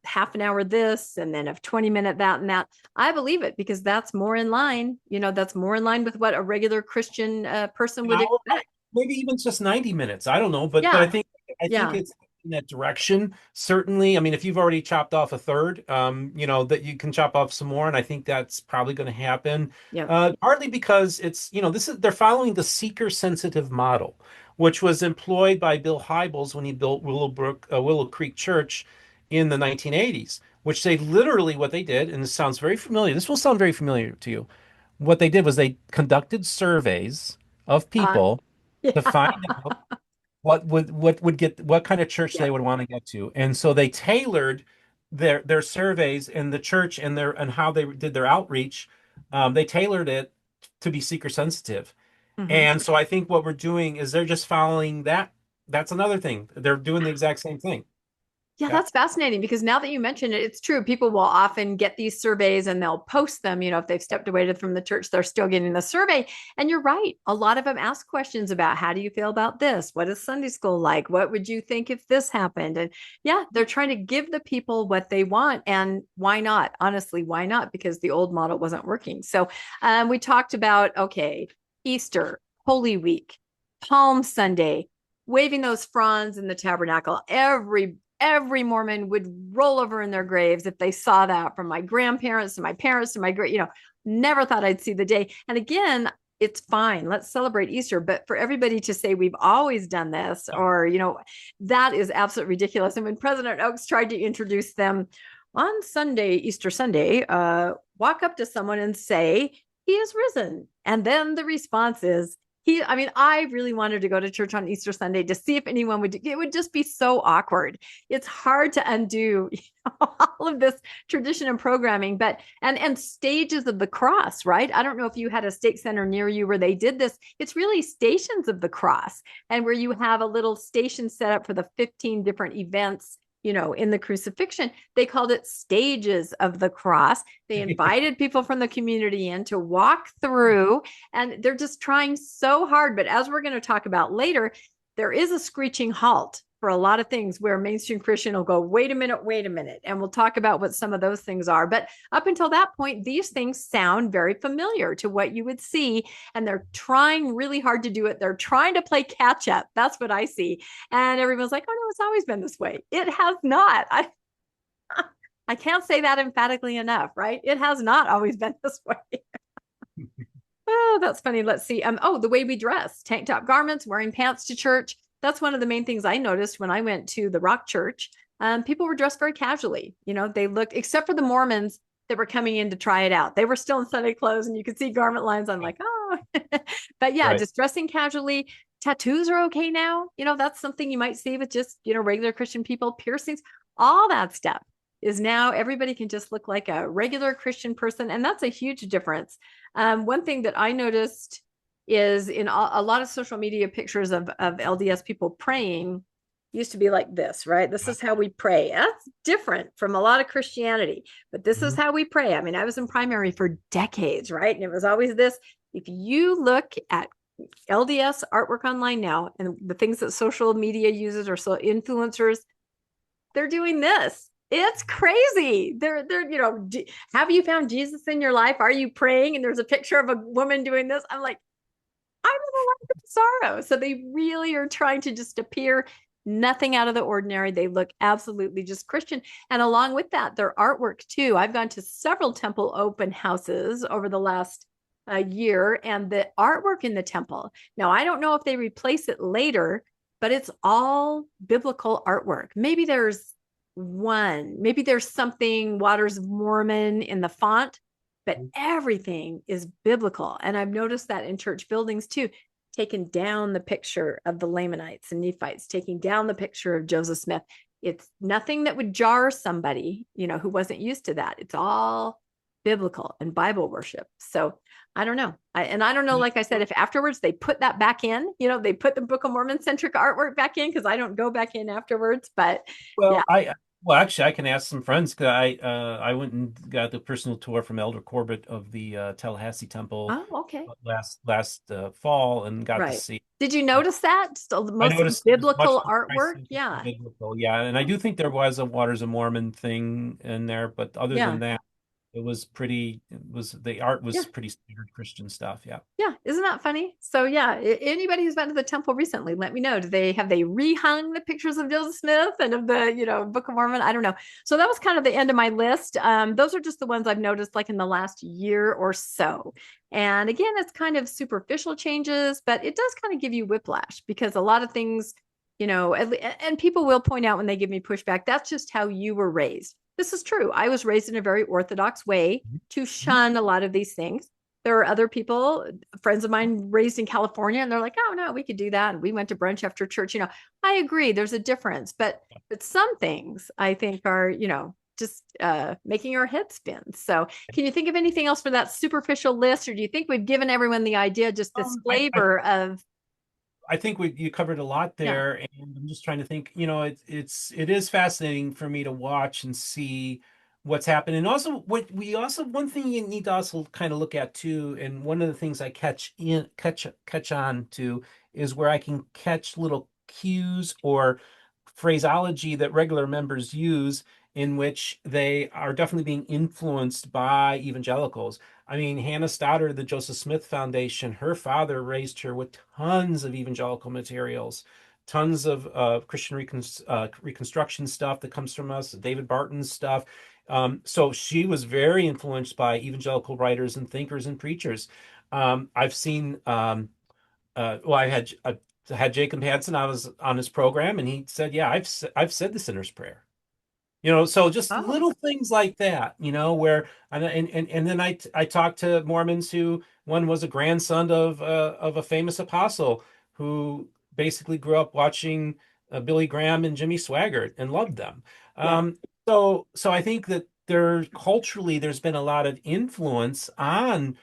half an hour this and then a 20-minute that and that. I believe it because that's more in line, that's more in line with what a regular Christian person An would hour, expect. maybe even just 90 minutes. I don't know, but Yeah. I think Yeah. it's in that direction. Certainly. I mean, if you've already chopped off a third, that you can chop off some more, and I think that's probably going to happen. Yep. Partly because they're following the seeker sensitive model, which was employed by Bill Hybels when he built Willow Creek Church in the 1980s, which they literally what they did, and this sounds very familiar. This will sound very familiar to you. What they did was they conducted surveys of Uh, people to find out what kind of church Yeah. they would want to get to. And so they tailored their surveys and the church and how they did their outreach. They tailored it to be seeker sensitive. Mhm. And so I think what we're doing is they're just following that. That's another thing. They're doing the exact same thing. Yeah, Yeah. that's fascinating because now that you mention it, it's true. People will often get these surveys and they'll post them. If they've stepped away from the church, they're still getting the survey. And you're right. A lot of them ask questions about how do you feel about this? What is Sunday school like? What would you think if this happened? And yeah, they're trying to give the people what they want. And why not? Honestly, why not? Because the old model wasn't working. So we talked about, okay, Easter, Holy Week, Palm Sunday, waving those fronds in the tabernacle. Every Mormon would roll over in their graves if they saw that, from my grandparents to my parents to my great, never thought I'd see the day. And again, it's fine. Let's celebrate Easter. But for everybody to say we've always done this, or, that is absolutely ridiculous. And when President Oaks tried to introduce them on Sunday, Easter Sunday, walk up to someone and say, he is risen. And then the response is, I really wanted to go to church on Easter Sunday to see if anyone would. It would just be so awkward. It's hard to undo all of this tradition and programming, but and stages of the cross, right? I don't know if you had a stake center near you where they did this. It's really stations of the cross, and where you have a little station set up for the 15 different events in the crucifixion. They called it stages of the cross. They invited people from the community in to walk through, and they're just trying so hard. But as we're going to talk about later, there is a screeching halt for a lot of things where mainstream Christian will go, wait a minute. And we'll talk about what some of those things are. But up until that point, these things sound very familiar to what you would see. And they're trying really hard to do it. They're trying to play catch up. That's what I see. And everyone's like, oh no, it's always been this way. It has not. I can't say that emphatically enough, right? It has not always been this way. Oh, that's funny. Let's see. The way we dress, tank top garments, wearing pants to church. That's one of the main things I noticed when I went to the Rock Church. People were dressed very casually. They looked, except for the Mormons that were coming in to try it out. They were still in Sunday clothes, and you could see garment lines. I'm like, oh, but yeah, Right. just dressing casually. Tattoos are okay now. That's something you might see with just, regular Christian people. Piercings, all that stuff is now everybody can just look like a regular Christian person. And that's a huge difference. One thing that I noticed is in a lot of social media pictures of LDS people praying used to be like this, right? This is how we pray. That's different from a lot of Christianity, but this is how we pray. I was in primary for decades, right? And it was always this. If you look at LDS artwork online now and the things that social media uses or so influencers, they're doing this. It's crazy. They're, have you found Jesus in your life? Are you praying? And there's a picture of a woman doing this. I'm like, I'm in a life of sorrow. So they really are trying to just appear nothing out of the ordinary. They look absolutely just Christian. And along with that, their artwork too. I've gone to several temple open houses over the last year, and the artwork in the temple. Now, I don't know if they replace it later, but it's all biblical artwork. Maybe there's something Waters of Mormon in the font, but everything is biblical. And I've noticed that in church buildings too, taking down the picture of the Lamanites and Nephites, taking down the picture of Joseph Smith. It's nothing that would jar somebody, who wasn't used to that. It's all biblical and Bible worship. So I don't know. I don't know, like I said, if afterwards they put that back in, they put the Book of Mormon centric artwork back in, because I don't go back in afterwards. But Well, yeah. actually, I can ask some friends because I went and got the personal tour from Elder Corbett of the Tallahassee Temple Oh, okay. last fall and got to Right. see. Did you notice that? Just the I most noticed it was much biblical more artwork? Christ-centered and Yeah. biblical, yeah, and I do think there was a Waters of Mormon thing in there, but other Yeah. than that, the art Yeah. was pretty standard Christian stuff, yeah. Yeah, isn't that funny? So yeah, anybody who's been to the temple recently, let me know. Have they rehung the pictures of Joseph Smith and of the Book of Mormon? I don't know. So that was kind of the end of my list. Those are just the ones I've noticed like in the last year or so. And again, it's kind of superficial changes, but it does kind of give you whiplash, because a lot of things, and people will point out when they give me pushback, that's just how you were raised. This is true. I was raised in a very orthodox way to shun a lot of these things. there are other people, friends of mine raised in California, and they're like, oh no, we could do that. And we went to brunch after church. I agree, there's a difference, but some things I think are, just making our head spin. So can you think of anything else for that superficial list, or do you think we've given everyone the idea, just this flavor of? I think you covered a lot Yeah. there, and I'm just trying to think. It is fascinating for me to watch and see what's happened, and also one thing you need to also kind of look at too, and one of the things I catch on to is where I can catch little cues or phraseology that regular members use in which they are definitely being influenced by evangelicals. I mean, Hannah Stoddard, the Joseph Smith Foundation, her father raised her with tons of evangelical materials, tons of Christian Reconstruction stuff that comes from us, David Barton's stuff. So she was very influenced by evangelical writers and thinkers and preachers. I've seen, well, I had Jacob Hansen. I was on his program, and he said, "Yeah, I've said the sinner's prayer." So just Oh. little things like that, where and then I talked to Mormons who one was a grandson of a famous apostle who basically grew up watching Billy Graham and Jimmy Swaggart and loved them. Yeah. Um, so I think that culturally there's been a lot of influence on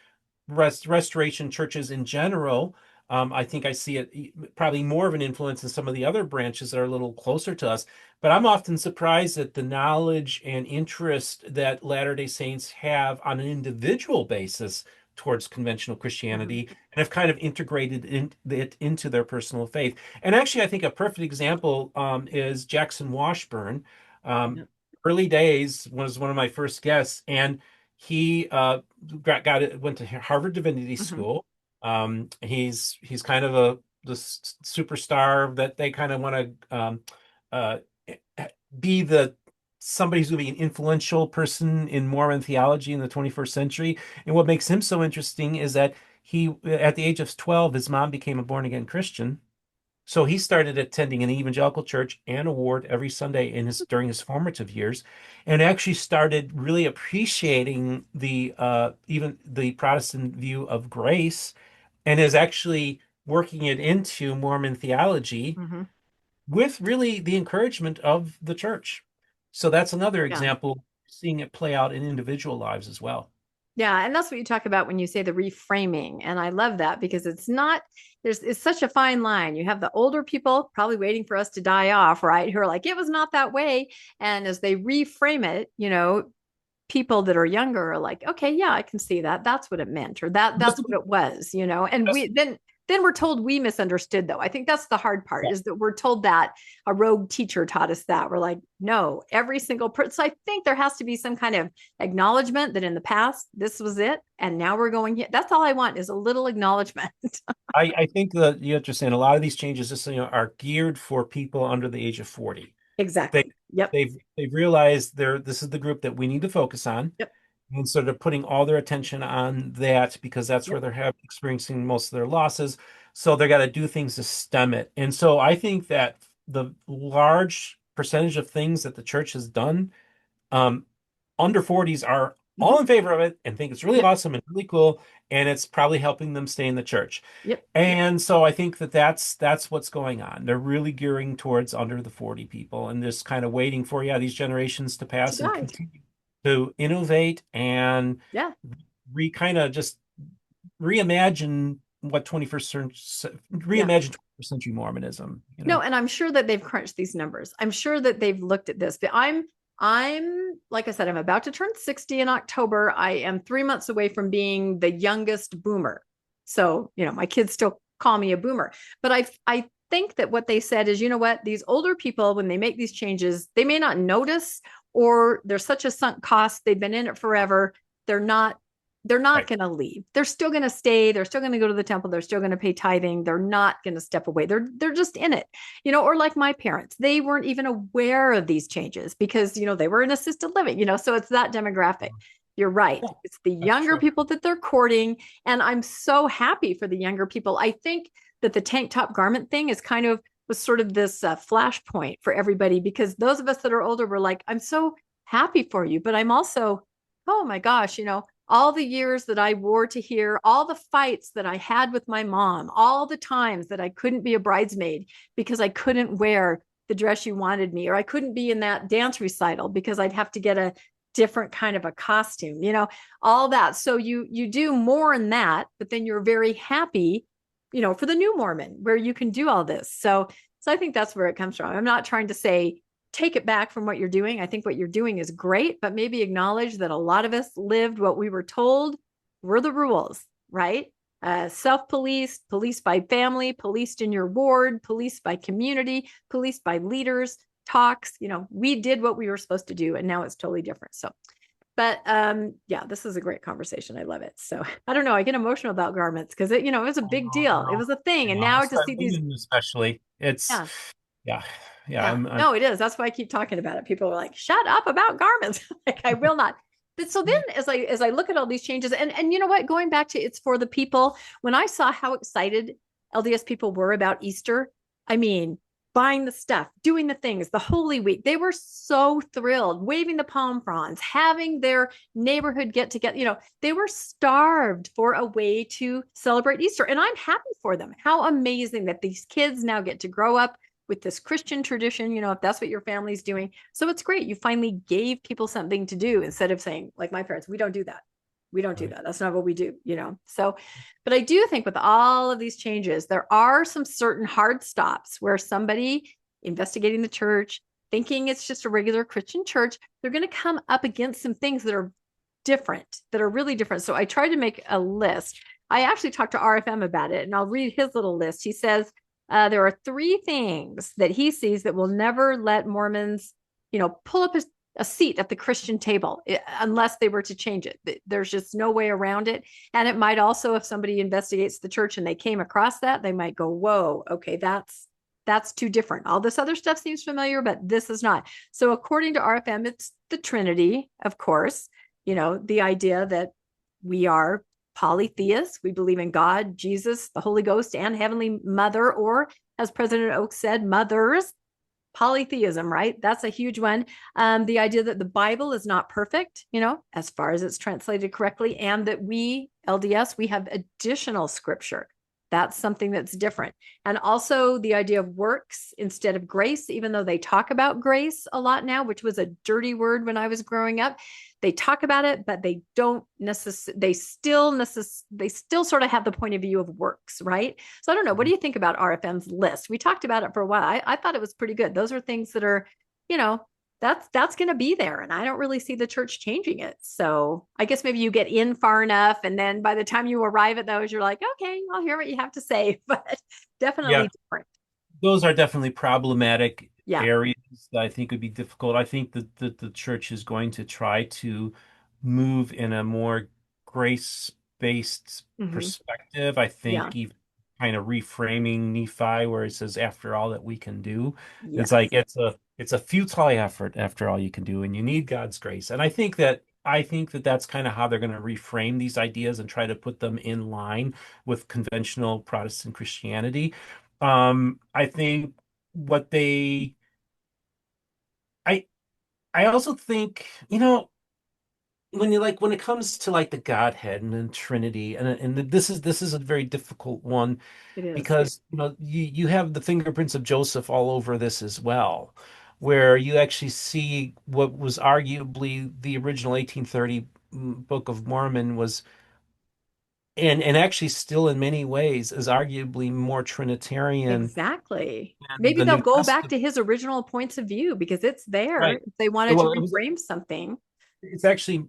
restoration churches in general. I think I see it probably more of an influence in some of the other branches that are a little closer to us. But I'm often surprised at the knowledge and interest that Latter-day Saints have on an individual basis towards conventional Mhm. Christianity and have kind of integrated it into their personal faith. And actually, I think a perfect example is Jackson Washburn. Um, Yeah. Early days was one of my first guests, and he went to Harvard Divinity Mhm. School. He's kind of the superstar that they kind of want to uh, be the somebody who's going to be an influential person in Mormon theology in the 21st century. And what makes him so interesting is that at the age of 12, his mom became a born again Christian. So he started attending an evangelical church and a ward every Sunday during his formative years, and actually started really appreciating the even the Protestant view of grace, and is actually working it into Mormon theology Mhm. with really the encouragement of the church. So that's another Yeah. example, seeing it play out in individual lives as well. Yeah, and that's what you talk about when you say the reframing. And I love that because it's such a fine line. You have the older people probably waiting for us to die off, right? Who are like, it was not that way. And as they reframe it, people that are younger are like, okay, yeah, I can see that. That's what it meant, or that's what it was, and Just then we're told we misunderstood, though. I think that's the hard part, is that we're told that a rogue teacher taught us that. We're like, no, every single person. So I think there has to be some kind of acknowledgement that in the past this was it, and now we're going here. That's all I want, is a little acknowledgement. I think that you understand a lot of these changes just are geared for people under the age of 40. they Exactly. Yep. they've realized this is the group that we need to focus on, Yep. and so they're putting all their attention on that because that's where Yep. they're experiencing most of their losses. So they got to do things to stem it. And so I think that the large percentage of things that the church has done, um, under 40s are Mhm. all in favor of it and think it's really Yep. awesome and really cool, and it's probably helping them stay in the church. Yep. And so I think that that's what's going on. They're really gearing towards under the 40 people and just kind of waiting for, yeah, these generations to To pass and die. continue to innovate and Yeah. kind of just reimagine Yeah. 21st century Mormonism, No, and I'm sure that they've crunched these numbers. I'm sure that they've looked at this. But I'm like I said, I'm about to turn 60 in October. I am 3 months away from being the youngest boomer. So, my kids still call me a boomer. But I think that what they said is, you know what, these older people, when they make these changes, they may not notice, or there's such a sunk cost. They've been in it forever. They're not they're not Right. going to leave. They're still going to stay. They're still going to go to the temple. They're still going to pay tithing. They're not going to step away. They're just in it, or like my parents, they weren't even aware of these changes because, they were in assisted living, so it's that demographic. You're right. Yeah, It's the that's younger true. people that they're courting. And I'm so happy for the younger people. I think that the tank top garment thing is kind of was sort of this flashpoint for everybody, because those of us that are older were like, I'm so happy for you, but I'm also, oh my gosh, all the years that I wore to here, all the fights that I had with my mom, all the times that I couldn't be a bridesmaid because I couldn't wear the dress you wanted me, or I couldn't be in that dance recital because I'd have to get a different kind of a costume, all that. So you do more in that, but then you're very happy, for the new Mormon where you can do all this. So I think that's where it comes from. I'm not trying to say take it back from what you're doing. I think what you're doing is great, but maybe acknowledge that a lot of us lived what we were told were the rules, right? Self-policed, policed by family, policed in your ward, policed by community, policed by leaders, talks. We did what we were supposed to do, and now it's totally different. So, but yeah, this is a great conversation. I love it. So I don't know. I get emotional about garments because it was a big deal. It was a thing, and now to see these, Especially, it's yeah, yeah, yeah. yeah, no, it is. That's why I keep talking about it. People are like, "Shut up about garments." Like, I will not. But so then, as I look at all these changes, and you know what, going back to it's for the people. When I saw how excited LDS people were about Easter, I mean, buying the stuff, doing the things, the Holy Week, they were so thrilled, waving the palm fronds, having their neighborhood get together. They were starved for a way to celebrate Easter, and I'm happy for them. How amazing that these kids now get to grow up with this Christian tradition, if that's what your family's doing. So it's great. You finally gave people something to do instead of saying, like my parents, we don't do that. We don't do Right. that. That's not what we do, So, but I do think with all of these changes, there are some certain hard stops where somebody investigating the church, thinking it's just a regular Christian church, they're going to come up against some things that are different, that are really different. So I tried to make a list. I actually talked to RFM about it, and I'll read his little list. He says, there are 3 things that he sees that will never let Mormons, pull up a seat at the Christian table unless they were to change it. There's just no way around it. And it might also, if somebody investigates the church and they came across that, they might go, whoa, okay, that's too different. All this other stuff seems familiar, but this is not. So according to RFM, it's the Trinity, of course, the idea that we are polytheists. We believe in God, Jesus, the Holy Ghost, and Heavenly Mother, or as President Oak said, mothers. Polytheism, right? That's a huge one. The idea that the Bible is not perfect, as far as it's translated correctly, and that we, LDS, we have additional scripture. That's something that's different. And also the idea of works instead of grace, even though they talk about grace a lot now, which was a dirty word when I was growing up. They talk about it, but they don't necessarily, they still sort of have the point of view of works, right? So I don't know. What do you think about RFM's list? We talked about it for a while. I thought it was pretty good. Those are things that are, you know, that's going to be there. And I don't really see the church changing it. So I guess maybe you get in far enough. And then by the time you arrive at those, you're like, okay, I'll hear what you have to say, but Yeah, definitely different. those are definitely problematic Yeah, areas that I think would be difficult. I think that the church is going to try to move in a more grace-based hmm, perspective. I yeah, think even kind of reframing Nephi, where it says, "After all that we can do," it's like yes, it's a futile effort after all you can do, and you need God's grace. And I think that that's kind of how they're going to reframe these ideas and try to put them in line with conventional Protestant Christianity. I think what they, I, I also think, when it comes to like the Godhead and the Trinity, and this is a very difficult one it is. because you have the fingerprints of Joseph all over this as well, where you actually see what was arguably the original 1830 Book of Mormon was, and actually still in many ways is arguably more Trinitarian Exactly. than Maybe the they'll New go back Testament. to his original points of view because it's there Right. if they wanted to Well, it was reframe something. it's actually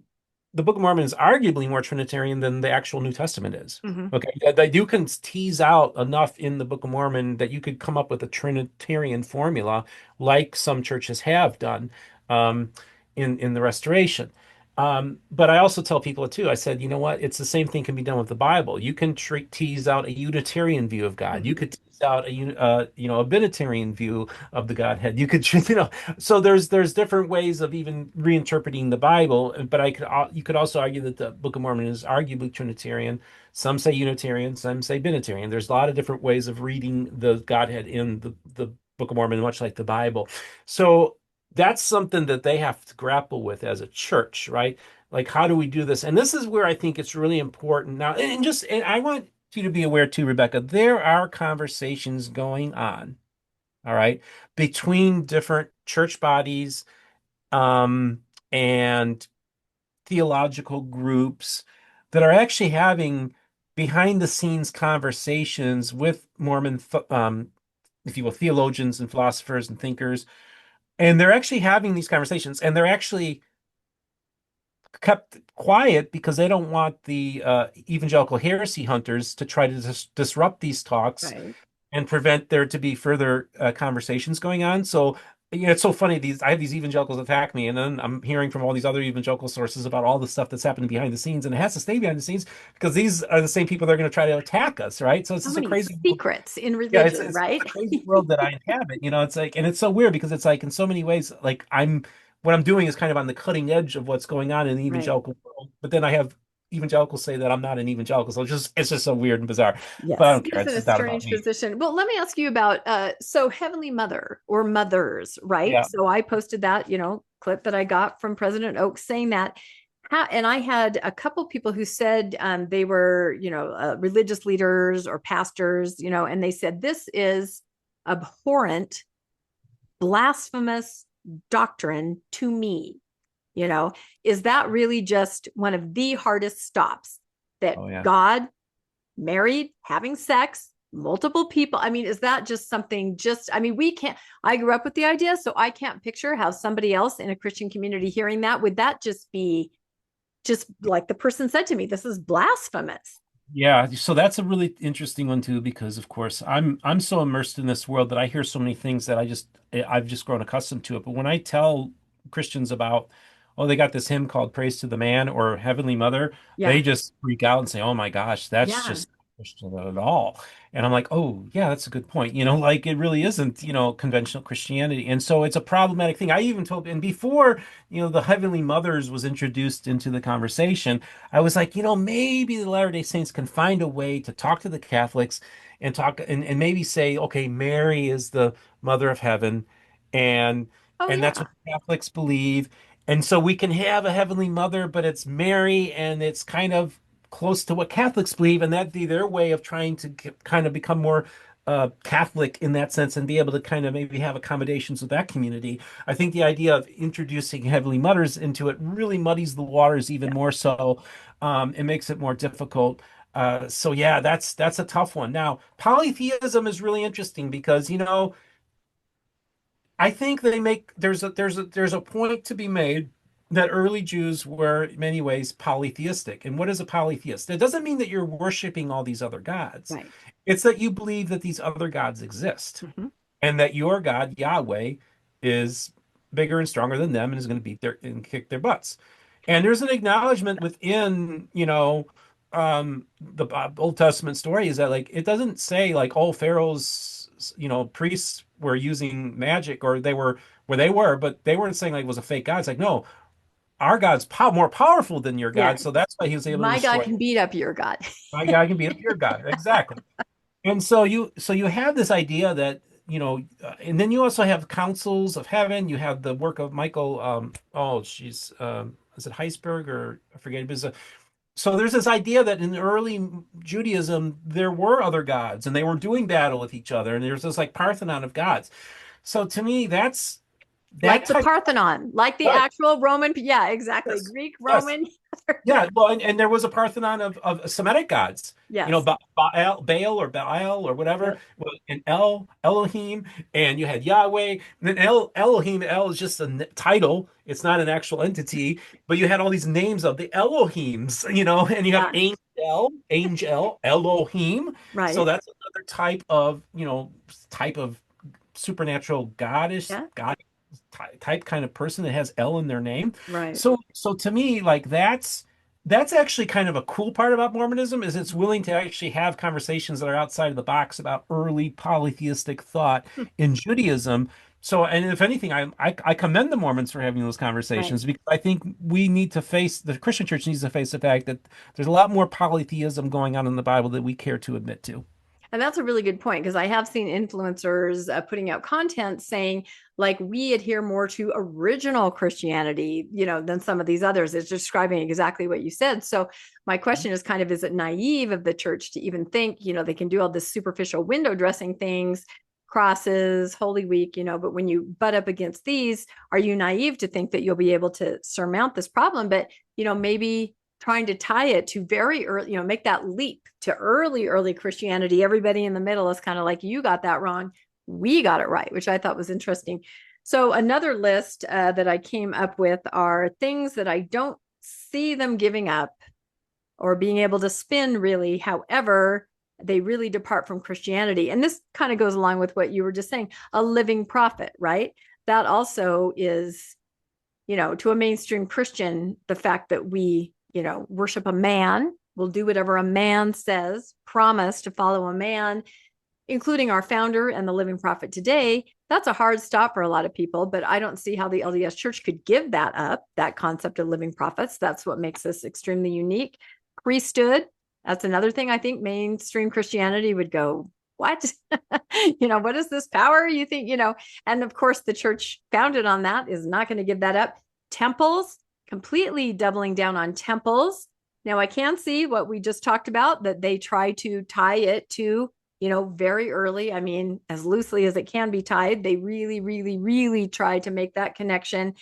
the Book of Mormon is arguably more Trinitarian than the actual New Testament is. Hmm. Okay, that you can tease out enough in the Book of Mormon that you could come up with a Trinitarian formula, like some churches have done um, in the Restoration. But I also tell people too. I said, you know what? It's the same thing can be done with the Bible. You can tease out a Unitarian view of God. You Hmm. could tease out a Binitarian view of the Godhead. You could, so there's different ways of even reinterpreting the Bible, but you could also argue that the Book of Mormon is arguably Trinitarian. Some say Unitarian, some say Binitarian. There's a lot of different ways of reading the Godhead in the Book of Mormon, much like the Bible. So that's something that they have to grapple with as a church, right? Like, how do we do this? And this is where I think it's really important now. And I want you to be aware too, Rebecca, there are conversations going on, all right, between different church bodies, um, and theological groups that are actually having behind the scenes conversations with Mormon, if you will, theologians and philosophers and thinkers. And they're actually having these conversations, and they're actually kept quiet because they don't want the evangelical heresy hunters to try to disrupt these talks Right. and prevent there to be further conversations going on. So, it's so funny. I have these evangelicals attack me, and then I'm hearing from all these other evangelical sources about all the stuff that's happening behind the scenes, and it has to stay behind the scenes because these are the same people that are going to try to attack us, right? So it's So just a many crazy world. secrets in Yeah, religion, it's a right? crazy world that I inhabit. It's like, and it's so weird because it's like in so many ways, like what I'm doing is kind of on the cutting edge of what's going on in the Right. evangelical world. But then I have evangelicals say that I'm not an evangelical. So it's just so weird and bizarre. But I Yes, don't care. it's in It's a just not about strange me. position. Well, let me ask you about so Heavenly Mother or mothers, right? Yeah. So I posted that, clip that I got from President Oaks saying that. And I had a couple people who said they were, religious leaders or pastors, and they said this is abhorrent, blasphemous doctrine to me. You know, is that really just one of the hardest stops that Oh yeah. God married, having sex, multiple people? I mean, is that just something I mean, we can't, I grew up with the idea, so I can't picture how somebody else in a Christian community hearing that, would that just be just like the person said to me, this is blasphemous. Yeah, so that's a really interesting one too, because of course I'm so immersed in this world that I hear so many things that I've just grown accustomed to it. But when I tell Christians about, oh, they got this hymn called Praise to the Man or Heavenly Mother, Yeah. they just freak out and say, oh my gosh, that's Yeah. just not Christian at all. And I'm like, oh yeah, that's a good point. Like it really isn't, conventional Christianity. And so it's a problematic thing. I even told, and before, the Heavenly Mothers was introduced into the conversation, I was like, maybe the Latter-day Saints can find a way to talk to the Catholics and talk and maybe say, okay, Mary is the mother of heaven, and Oh, and that's yeah. what Catholics believe. And so we can have a heavenly mother, but it's Mary, and it's kind of close to what Catholics believe, and that'd be their way of trying to kind of become more Catholic in that sense and be able to kind of maybe have accommodations with that community. I think the idea of introducing Heavenly Mothers into it really muddies the waters even Yeah. more so. It makes it more difficult. So yeah, that's a tough one. Now, polytheism is really interesting because I think they make there's a point to be made that early Jews were in many ways polytheistic. And what is a polytheist? It doesn't mean that you're worshiping all these other gods. Right. It's that you believe that these other gods exist Hmm. and that your God, Yahweh, is bigger and stronger than them and is going to beat their and kick their butts. And there's an acknowledgement within, the Old Testament story is that like it doesn't say like all Pharaoh's, priests were using magic or they were where they were, but they weren't saying like it was a fake God. It's like, no, our God's more powerful than your Yeah. God, so that's why he was able to My God destroy. can beat up your God. My God can beat up your God. Exactly. And so you have this idea that and then you also have councils of heaven. You have the work of Michael. She's is it Heisberg or I forget. So there's this idea that in early Judaism there were other gods and they were doing battle with each other, and there's this like Parthenon of gods. So to me, that's that Like the type. Parthenon, like the Right. actual Roman. Yeah, exactly. Yes. Greek, Yes. Roman. Yeah, well, and there was a Parthenon of Semitic gods, Yes. Baal or Baal or whatever, Yep. and Elohim, and you had Yahweh. And then Elohim, El is just a title; it's not an actual entity. But you had all these names of the Elohims, and you have Yeah. angel, Elohim. So Right. that's another type of supernatural Yeah. god type kind of person that has L in their name. Right. So to me, like that's actually kind of a cool part about Mormonism is it's willing to actually have conversations that are outside of the box about early polytheistic thought Hmm. in Judaism. So, and if anything, I commend the Mormons for having those Right. conversations because I think the Christian church needs to face the fact that there's a lot more polytheism going on in the Bible that we care to admit to. And that's a really good point, because I have seen influencers putting out content saying, like, we adhere more to original Christianity, than some of these others. It's describing exactly what you said. So my question is kind of, is it naive of the church to even think, they can do all this superficial window dressing things, crosses, Holy Week, but when you butt up against these, are you naive to think that you'll be able to surmount this problem? But, maybe trying to tie it to very early, make that leap to early Christianity. Everybody in the middle is kind of like, you got that wrong, we got it right, which I thought was interesting. So another list that I came up with are things that I don't see them giving up or being able to spin, really. However, they really depart from Christianity. And this kind of goes along with what you were just saying, a living prophet, right? That also is, to a mainstream Christian, the fact that we, worship a man, will do whatever a man says, promise to follow a man, including our founder and the living prophet today. That's a hard stop for a lot of people, but I don't see how the LDS Church could give that up, that concept of living prophets. That's what makes us extremely unique. Priesthood, that's another thing I think mainstream Christianity would go, what? What is this power you think, and of course the church founded on that is not going to give that up. Temples, completely doubling down on temples. Now I can see what we just talked about, that they try to tie it to, very early. I mean, as loosely as it can be tied, they really, really, really try to make that connection.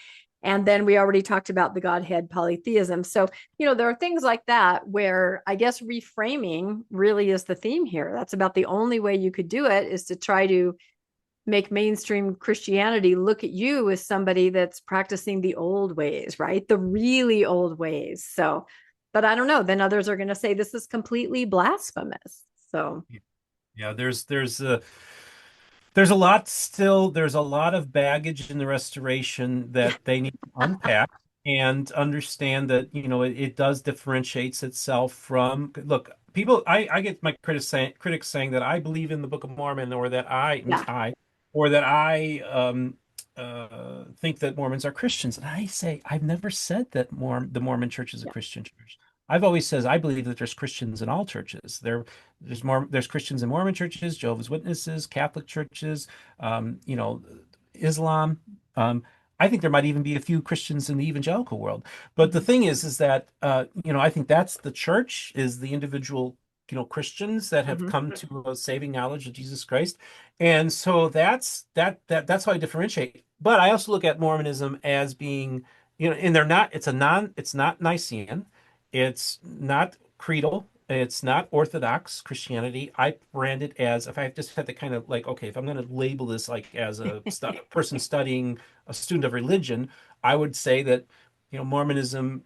And then we already talked about the Godhead polytheism. So, there are things like that where I guess reframing really is the theme here. That's about the only way you could do it, is to try to make mainstream Christianity look at you as somebody that's practicing the old ways, right? The really old ways. So, but I don't know. Then others are going to say this is completely blasphemous. So, Yeah, there's a lot still, there's a lot of baggage in the restoration yeah, that they need to unpack and understand that, it does differentiates itself from, look, people, I get my critics saying that I believe in the Book of Mormon, or that yeah. I think that Mormons are Christians. And I say, I've never said that the Mormon church is a Yeah. Christian church. I've always says I believe that there's Christians in all churches. There's Christians in Mormon churches, Jehovah's Witnesses, Catholic churches, Islam. I think there might even be a few Christians in the evangelical world. But the Mhm. thing is that I think that's the church, is the individual, Christians that have Mhm. come to a saving knowledge of Jesus Christ. And so that's how I differentiate. But I also look at Mormonism as being, and it's not Nicene, it's not creedal, it's not Orthodox Christianity. I brand it as, if I just had to kind of like, okay, if I'm going to label this like as a person studying, a student of religion, I would say that, Mormonism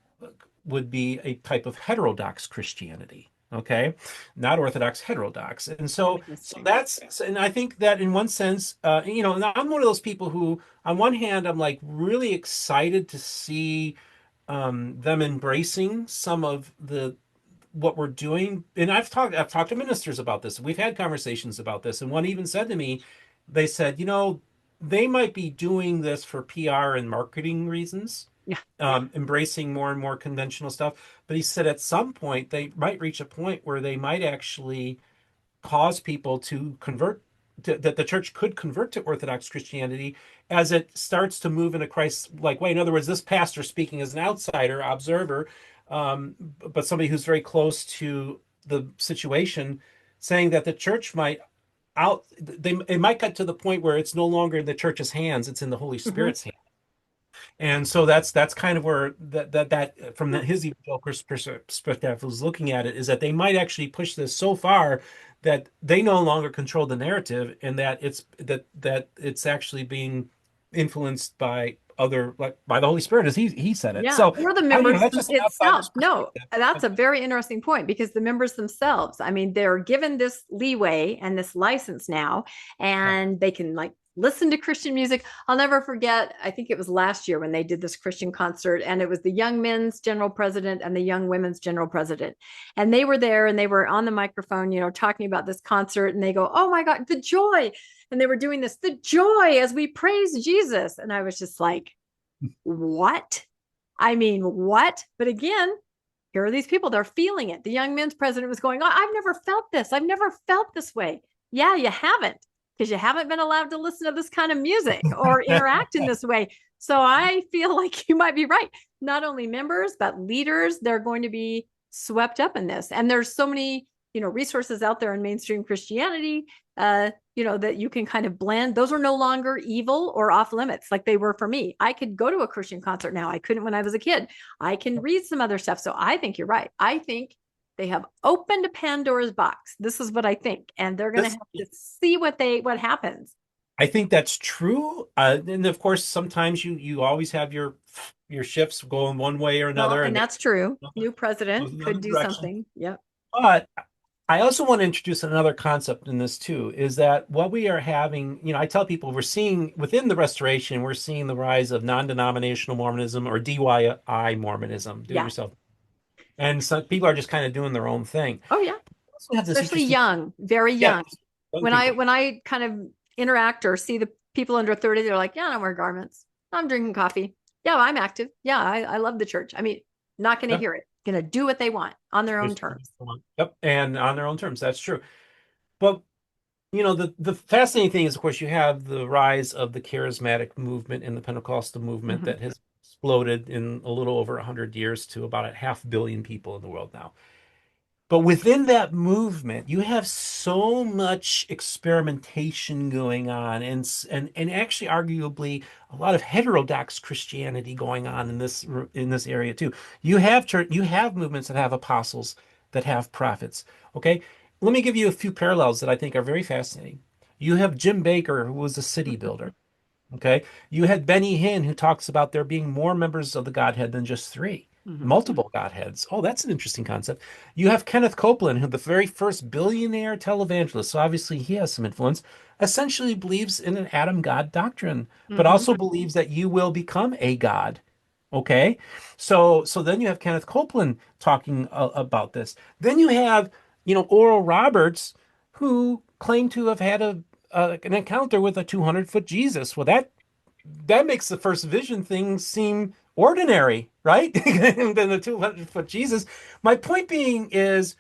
would be a type of heterodox Christianity. Okay, not Orthodox, heterodox. And so Interesting. and I think that in one sense, and I'm one of those people who, on one hand, I'm like really excited to see them embracing some of the what we're doing. And I've talked to ministers about this. We've had conversations about this, and one even said to me, they said, they might be doing this for PR and marketing reasons, Yeah. embracing more and more conventional stuff. But he said at some point they might reach a point where they might actually cause people to convert, that the church could convert to Orthodox Christianity as it starts to move in a Christ-like way. In other words, this pastor speaking as an outsider observer, but somebody who's very close to the situation, saying that the church might it might get to the point where it's no longer in the church's hands, it's in the Holy Mhm. Spirit's hands. And so that's kind of where that from his evangelical perspective was looking at it, is that they might actually push this so far that they no longer control the narrative, and that it's actually being influenced by like by the Holy Spirit, as he said it. Yeah, So or the members that's just an itself. outsider's No, perspective. that's a very interesting point, because the members themselves, I mean, they're given this leeway and this license now, Yeah. and they can like listen to Christian music. I'll never forget, I think it was last year when they did this Christian concert, and it was the young men's general president and the young women's general president. And they were there and they were on the microphone, talking about this concert, and they go, "Oh my God, the joy." And they were doing this, the joy as we praise Jesus. And I was just like, what? I mean, what? But again, here are these people, they're feeling it. The young men's president was going, oh, I've never felt this. I've never felt this way. Yeah, you haven't, because you haven't been allowed to listen to this kind of music or interact in this way. So I feel like you might be right. Not only members, but leaders, they're going to be swept up in this. And there's so many, resources out there in mainstream Christianity, that you can kind of blend. Those are no longer evil or off limits like they were for me. I could go to a Christian concert now. I couldn't when I was a kid. I can read some other stuff. So I think you're right. I think they have opened a Pandora's box. This is what I think. And they're going to have to see what happens. I think that's true. And of course, sometimes you always have your shifts going one way or Well, another, and that's true. New goes president another could do direction. something. Yep. But I also want to introduce another concept in this too, is that what we are having, I tell people we're seeing within the restoration, we're seeing the rise of non-denominational Mormonism or DIY Mormonism, do it Yeah. yourself. And some people are just kind of doing their own thing. Oh, yeah. We also have this Especially interesting, young, very yeah, young. young When I people. when I kind of interact or see the people under 30, they're like, yeah, I don't wear garments. I'm drinking coffee. Yeah, I'm active. Yeah, I love the church. I mean, not going to Yep. hear it. Going to do what they want on their own terms. Yep. And on their own terms, that's true. But the fascinating thing is, of course, you have the rise of the charismatic movement and the Pentecostal movement Mhm. that has exploded in a little over 100 years to about a 500 million people in the world now. But within that movement, you have so much experimentation going on, and actually, arguably, a lot of heterodox Christianity going on in this area too. You have movements that have apostles, that have prophets. Okay, let me give you a few parallels that I think are very fascinating. You have Jim Baker, who was a city builder. Okay. You had Benny Hinn, who talks about there being more members of the Godhead than just three, Mhm. multiple Godheads. Oh, that's an interesting concept. You have Kenneth Copeland, who the very first billionaire televangelist, so obviously he has some influence, essentially believes in an Adam God doctrine, but Mhm. also believes that you will become a God. Okay. So then you have Kenneth Copeland talking about this. Then you have, Oral Roberts, who claimed to have had an encounter with a 200-foot Jesus. Well, that makes the first vision thing seem ordinary, right? Than the 200-foot Jesus. My point being is,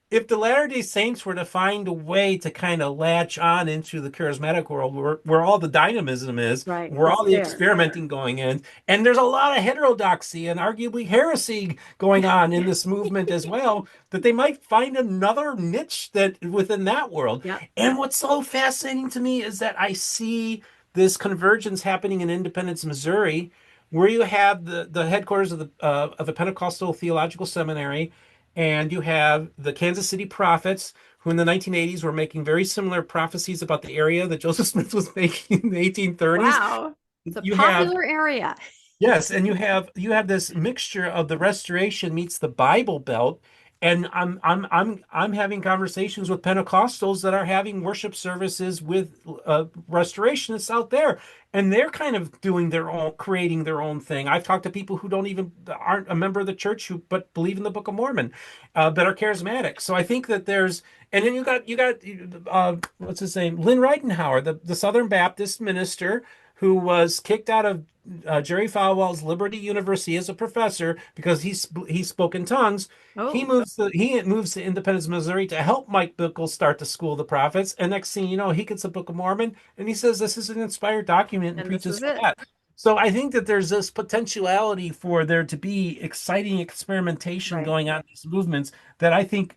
if the Latter-day Saints were to find a way to kind of latch on into the charismatic world where all the dynamism is, Right. where It's all the there. experimenting going in, and there's a lot of heterodoxy and arguably heresy going on in this movement as well, that they might find another niche that within that world. Yeah. And what's so fascinating to me is that I see this convergence happening in Independence, Missouri, where you have the headquarters of the Pentecostal Theological Seminary, and you have the Kansas City prophets, who in the 1980s were making very similar prophecies about the area that Joseph Smith was making in the 1830s. Wow. It's a You have popular area. Yes, and you have this mixture of the Restoration meets the Bible Belt, and I'm having conversations with Pentecostals that are having worship services with Restorationists out there, and they're kind of doing their own, creating their own thing. I've talked to people who don't even aren't a member of the church who but believe in the Book of Mormon, that are charismatic. So I think that and then you got what's his name, Lynn Ridenhour, the Southern Baptist minister who was kicked out of Jerry Falwell's Liberty University as a professor because he spoke in tongues. He Oh, moves to Independence, Missouri to help Mike Bickle start the School of the Prophets. And next thing you know, he gets a Book of Mormon and he says this is an inspired document and and this preaches is from it. that. So I think that there's this potentiality for there to be exciting experimentation Right. going on in these movements that I think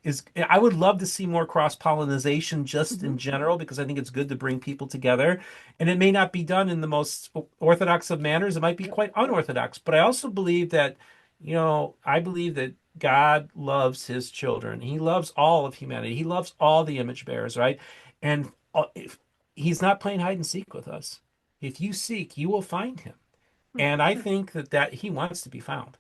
I would love to see more cross-pollination just Mhm. in general, because I think it's good to bring people together. And it may not be done in the most orthodox of manners. It might be quite unorthodox. But I also believe that, I believe that God loves his children. He loves all of humanity. He loves all the image bearers, right? And if he's not playing hide and seek with us. If you seek, you will find him. And I think that he wants to be found.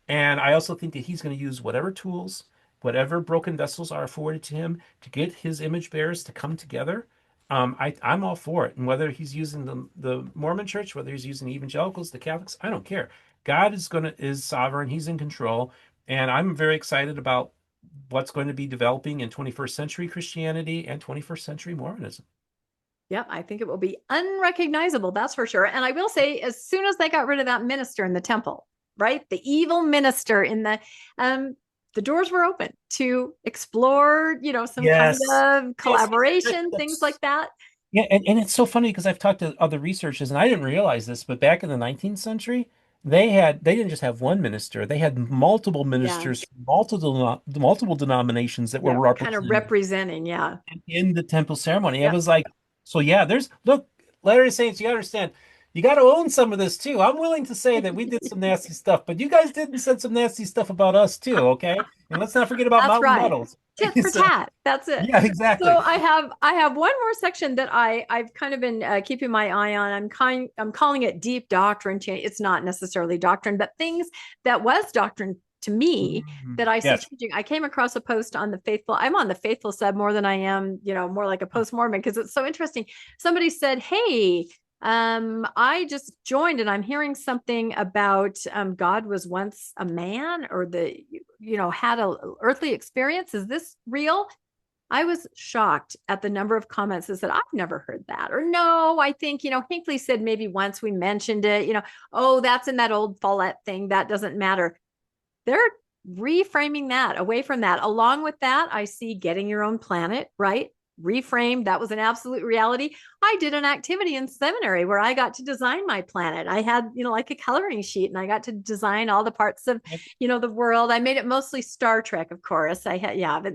And I also think that he's going to use whatever tools, whatever broken vessels are afforded to him to get his image bearers to come together. I'm all for it. And whether he's using the Mormon church, whether he's using the evangelicals, the Catholics, I don't care. God is sovereign. He's in control. And I'm very excited about what's going to be developing in 21st century Christianity and 21st century Mormonism. Yep, I think it will be unrecognizable, that's for sure. And I will say, as soon as they got rid of that minister in the temple, right? The evil minister in the the doors were open to explore, some kind Yes. of Yes, that, collaboration, things like that's that. yeah, and it's so funny because I've talked to other researchers and I didn't realize this, but back in the 19th century, they didn't just have one minister, they had multiple Yeah. ministers from multiple denominations that were Yeah. We're kind of represented representing. Yeah. in the temple ceremony. It Yeah. was like, so yeah, there's look, Latter-day Saints, you understand, you got to own some of this too. I'm willing to say that we did some nasty stuff, but you guys didn't said some nasty stuff about us too, okay? And let's not forget about That's Mountain right. Meadows. Tit for So, tat. That's it. yeah, So exactly. I have one more section that I've kind of been keeping my eye on. I'm calling it deep doctrine change. It's not necessarily doctrine, but things that was doctrine to me that I see Yes. changing. I came across a post on the Faithful. I'm on the Faithful sub more than I am, more like a post Mormon because it's so interesting. Somebody said, "Hey, I just joined and I'm hearing something about God was once a man or had a earthly experience. Is this real?" I was shocked at the number of comments that said, I've never heard that. Or no, I think, Hinckley said maybe once we mentioned it, oh, that's in that old Follett thing. That doesn't matter. They're reframing that away from that. Along with that, I see getting your own planet, right? Reframed. That was an absolute reality. I did an activity in seminary where I got to design my planet. I had, like a coloring sheet and I got to design all the parts of, the world. I made it mostly Star Trek, of course. I had, yeah, but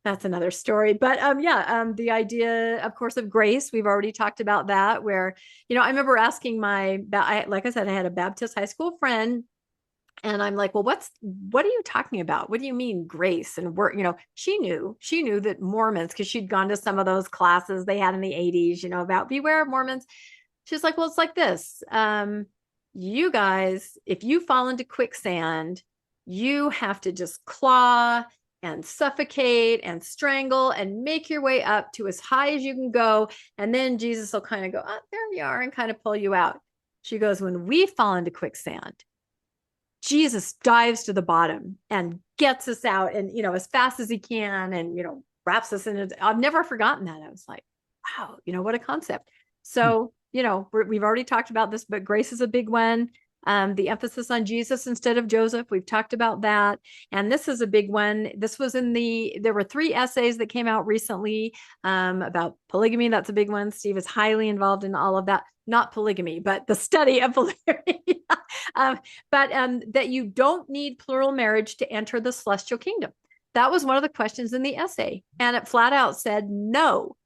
that's another story. But the idea, of course, of grace, we've already talked about that, where, I remember asking like I said, I had a Baptist high school friend. And I'm like, well, what are you talking about? What do you mean grace and work? She knew that Mormons, because she'd gone to some of those classes they had in the 80s, about beware of Mormons. She's like, well, it's like this. You guys, if you fall into quicksand, you have to just claw and suffocate and strangle and make your way up to as high as you can go. And then Jesus will kind of go, oh, there you are, and kind of pull you out. She goes, when we fall into quicksand, Jesus dives to the bottom and gets us out and, as fast as he can and, wraps us in it. I've never forgotten that. I was like, wow, what a concept. So, we've already talked about this, but grace is a big one. The emphasis on Jesus instead of Joseph. We've talked about that. And this is a big one. This was there were 3 essays that came out recently about polygamy. That's a big one. Steve is highly involved in all of that. Not polygamy, but the study of polygamy. But that you don't need plural marriage to enter the celestial kingdom. That was one of the questions in the essay. And it flat out said no.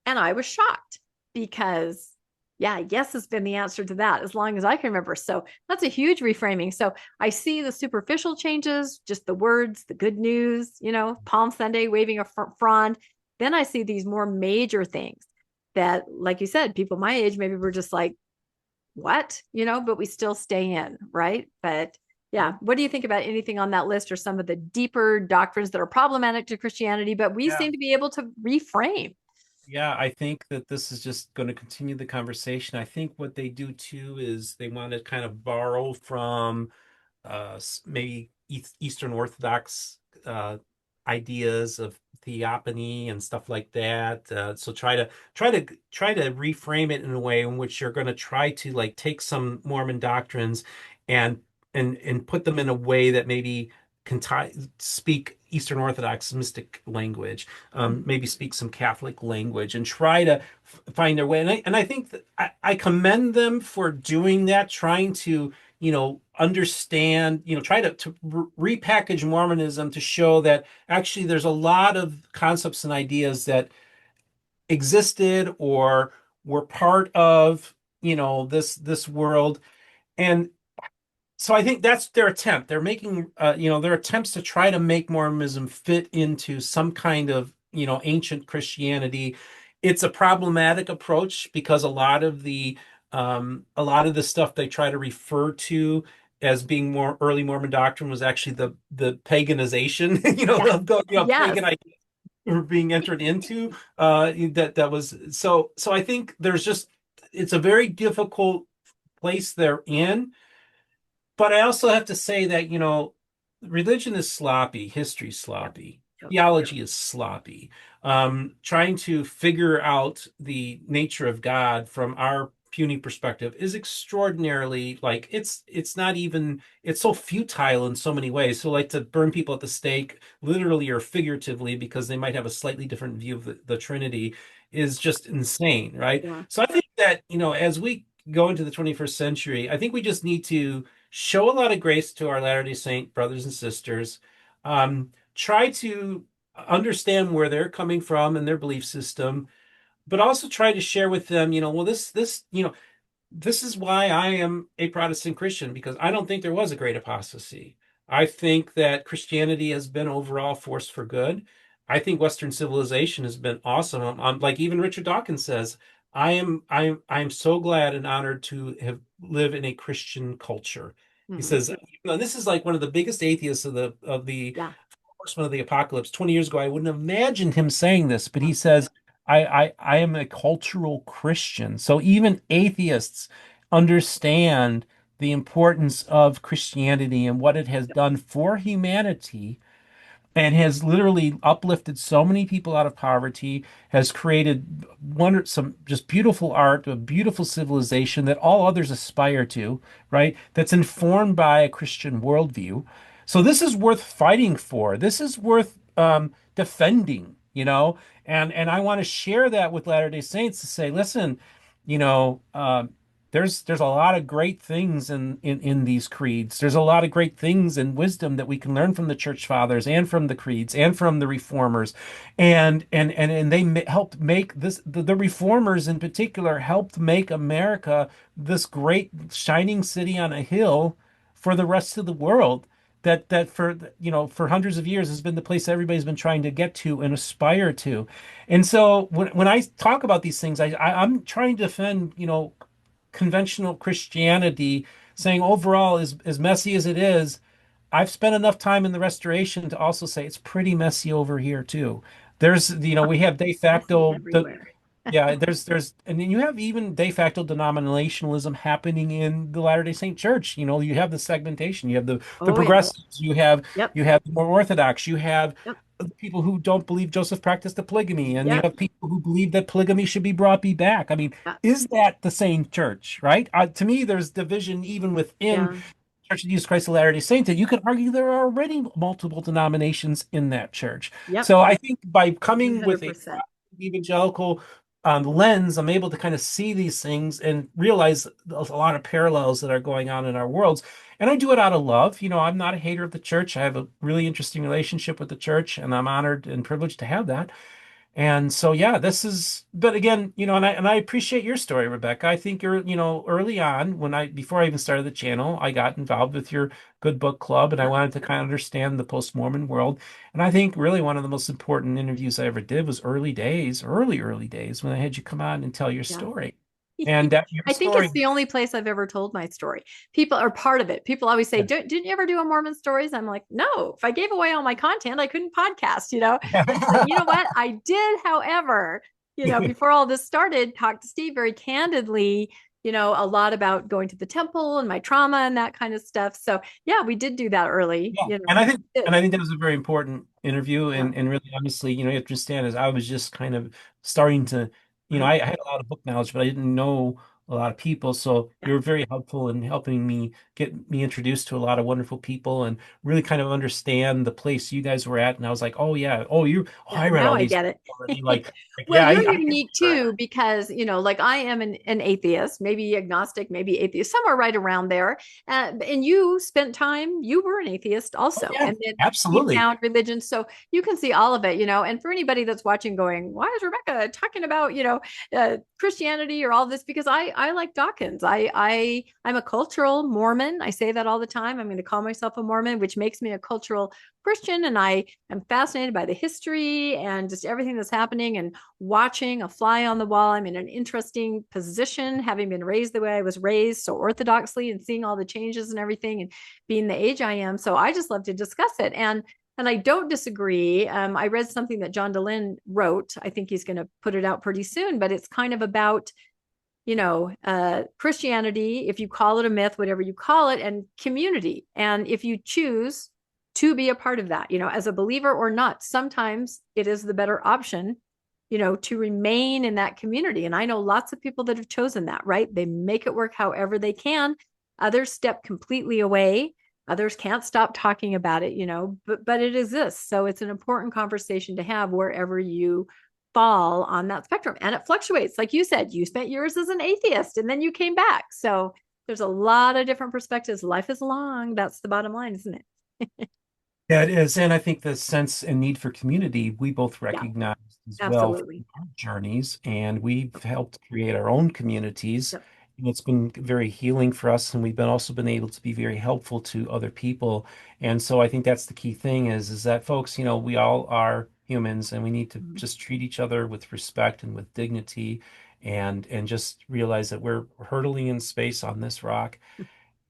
And I was shocked because, yeah, yes has been the answer to that as long as I can remember. So that's a huge reframing. So I see the superficial changes, just the words, the good news, Palm Sunday, waving a frond. Then I see these more major things that, like you said, people my age, maybe we're just like, what, but we still stay in, right? But yeah, what do you think about anything on that list or some of the deeper doctrines that are problematic to Christianity, but we Yeah. seem to be able to reframe? Yeah, I think that this is just going to continue the conversation. I think what they do too is they want to kind of borrow from maybe Eastern Orthodox ideas of theophany and stuff like that. So try to reframe it in a way in which you're going to try to like take some Mormon doctrines and and put them in a way that maybe can speak Eastern Orthodox mystic language, maybe speak some Catholic language, and try to find their way. And I think that I commend them for doing that, trying to understand, try to repackage Mormonism to show that actually there's a lot of concepts and ideas that existed or were part of, this world. And so I think that's their attempt. They're making, their attempts to try to make Mormonism fit into some kind of, ancient Christianity. It's a problematic approach because a lot of the stuff they try to refer to as being more early Mormon doctrine was actually the paganization, Yeah. pagan Yes. ideas were being entered into. That was so. I think it's a very difficult place they're in, but I also have to say that, religion is sloppy, history's Yep. sloppy, Yep. theology is sloppy. Trying to figure out the nature of God from our puny perspective is extraordinarily like it's not even it's so futile in so many ways. So like to burn people at the stake, literally or figuratively, because they might have a slightly different view of the Trinity, is just insane, right? Yeah. So I think that, as we go into the 21st century, I think we just need to show a lot of grace to our Latter-day Saint brothers and sisters. Try to understand where they're coming from and their belief system, but also try to share with them, well, this is why I am a Protestant Christian, because I don't think there was a great apostasy. I think that Christianity has been overall force for good. I think Western civilization has been awesome. Like even Richard Dawkins says, I am so glad and honored to have live in a Christian culture. He Mhm. says, this is like one of the biggest atheists of the Yeah. horsemen of the apocalypse. 20 years ago, I wouldn't have imagined him saying this, but Yeah. he says, I am a cultural Christian. So even atheists understand the importance of Christianity and what it has done for humanity, and has literally uplifted so many people out of poverty, has created some just beautiful art, a beautiful civilization that all others aspire to, right? That's informed by a Christian worldview. So this is worth fighting for. This is worth defending, and I want to share that with Latter-day Saints to say, listen, you know, um, there's a lot of great things in these creeds. There's a lot of great things in wisdom that we can learn from the church fathers and from the creeds and from the reformers, and they helped make this. The reformers in particular helped make America this great shining city on a hill for the rest of the world. That for hundreds of years has been the place everybody's been trying to get to and aspire to. And so when I talk about these things, I'm trying to defend, conventional Christianity, saying overall, as messy as it is, I've spent enough time in the Restoration to also say it's pretty messy over here too. We have de Messy facto, everywhere. yeah, and then you have even de facto denominationalism happening in the Latter-day Saint Church. You have the segmentation, you have the Oh yeah. progressives, Yep. you have the more Orthodox, you have Yep. the people who don't believe Joseph practiced the polygamy, and you Yep. have people who believe that polygamy should be brought back. I mean, Yeah. is that the same church, right? To me, there's division even within Yeah. Church of Jesus Christ of Latter-day Saints, that you could argue there are already multiple denominations in that church. Yep. So I think by coming with a 100%. evangelical lens, I'm able to kind of see these things and realize there's a lot of parallels that are going on in our worlds. And I do it out of love. I'm not a hater of the church. I have a really interesting relationship with the church, and I'm honored and privileged to have that. And so, yeah, but again, and I appreciate your story, Rebecca. I think you're, early on before I even started the channel, I got involved with your Good Book Club, and I Yep. wanted to kind of understand the post-Mormon world. And I think really one of the most important interviews I ever did was early days, early days, when I had you come on and tell your Yeah. story. And that your I think story, it's the only place I've ever told my story. People are part of it. People always say, yeah. Didn't you ever do a Mormon stories? I'm like, no, if I gave away all my content, I couldn't podcast. And it's like, you know what? I did, however, before all this started, talk to Steve very candidly, a lot about going to the temple and my trauma and that kind of stuff. So yeah, we did do that early, Yeah. And I think It- and I think that was a very important interview. yeah. And really honestly, you have to understand, as I was just kind of starting to, Uh-huh. I had a lot of book knowledge, but I didn't know a lot of people. So Yeah. you were very helpful in helping me get me introduced to a lot of wonderful people and really kind of understand the place you guys were at. And I was like, oh yeah, Yeah, I read now all I these get books it. already. Like Well, yeah, you're I unique too because, like I am an atheist, maybe agnostic, maybe atheist, somewhere right around there. And you spent time, you were an atheist oh also, yeah, and then you absolutely. found religion. So you can see all of it. And for anybody that's watching going, why is Rebecca talking about, Christianity or all this? Because I like Dawkins. I'm a cultural Mormon. I say that all the time. I'm going to call myself a Mormon, which makes me a cultural Christian. And I am fascinated by the history and just everything that's happening and watching a fly on the wall. I'm in an interesting position, having been raised the way I was raised, so orthodoxly, and seeing all the changes and everything and being the age I am. So I just love to discuss it. And I don't disagree. I read something that John Dehlin wrote. I think he's going to put it out pretty soon, but it's kind of about Christianity, if you call it a myth, whatever you call it, and community. And if you choose to be a part of that, as a believer or not, sometimes it is the better option, to remain in that community. And I know lots of people that have chosen that, right? They make it work however they can. Others step completely away. Others can't stop talking about it, but it exists. So it's an important conversation to have wherever you fall on that spectrum. And it fluctuates. Like you said, you spent years as an atheist and then you came back. So there's a lot of different perspectives. Life is long. That's the bottom line, isn't it? Yeah, it is. And I think the sense and need for community, we both Yeah, recognize as well absolutely. from our journeys, and we've helped create our own communities. Yep. And it's been very healing for us, and we've been also been able to be very helpful to other people. And so I think that's the key thing is that folks, we all are humans and we need to Mhm. just treat each other with respect and with dignity and just realize that we're hurtling in space on this rock.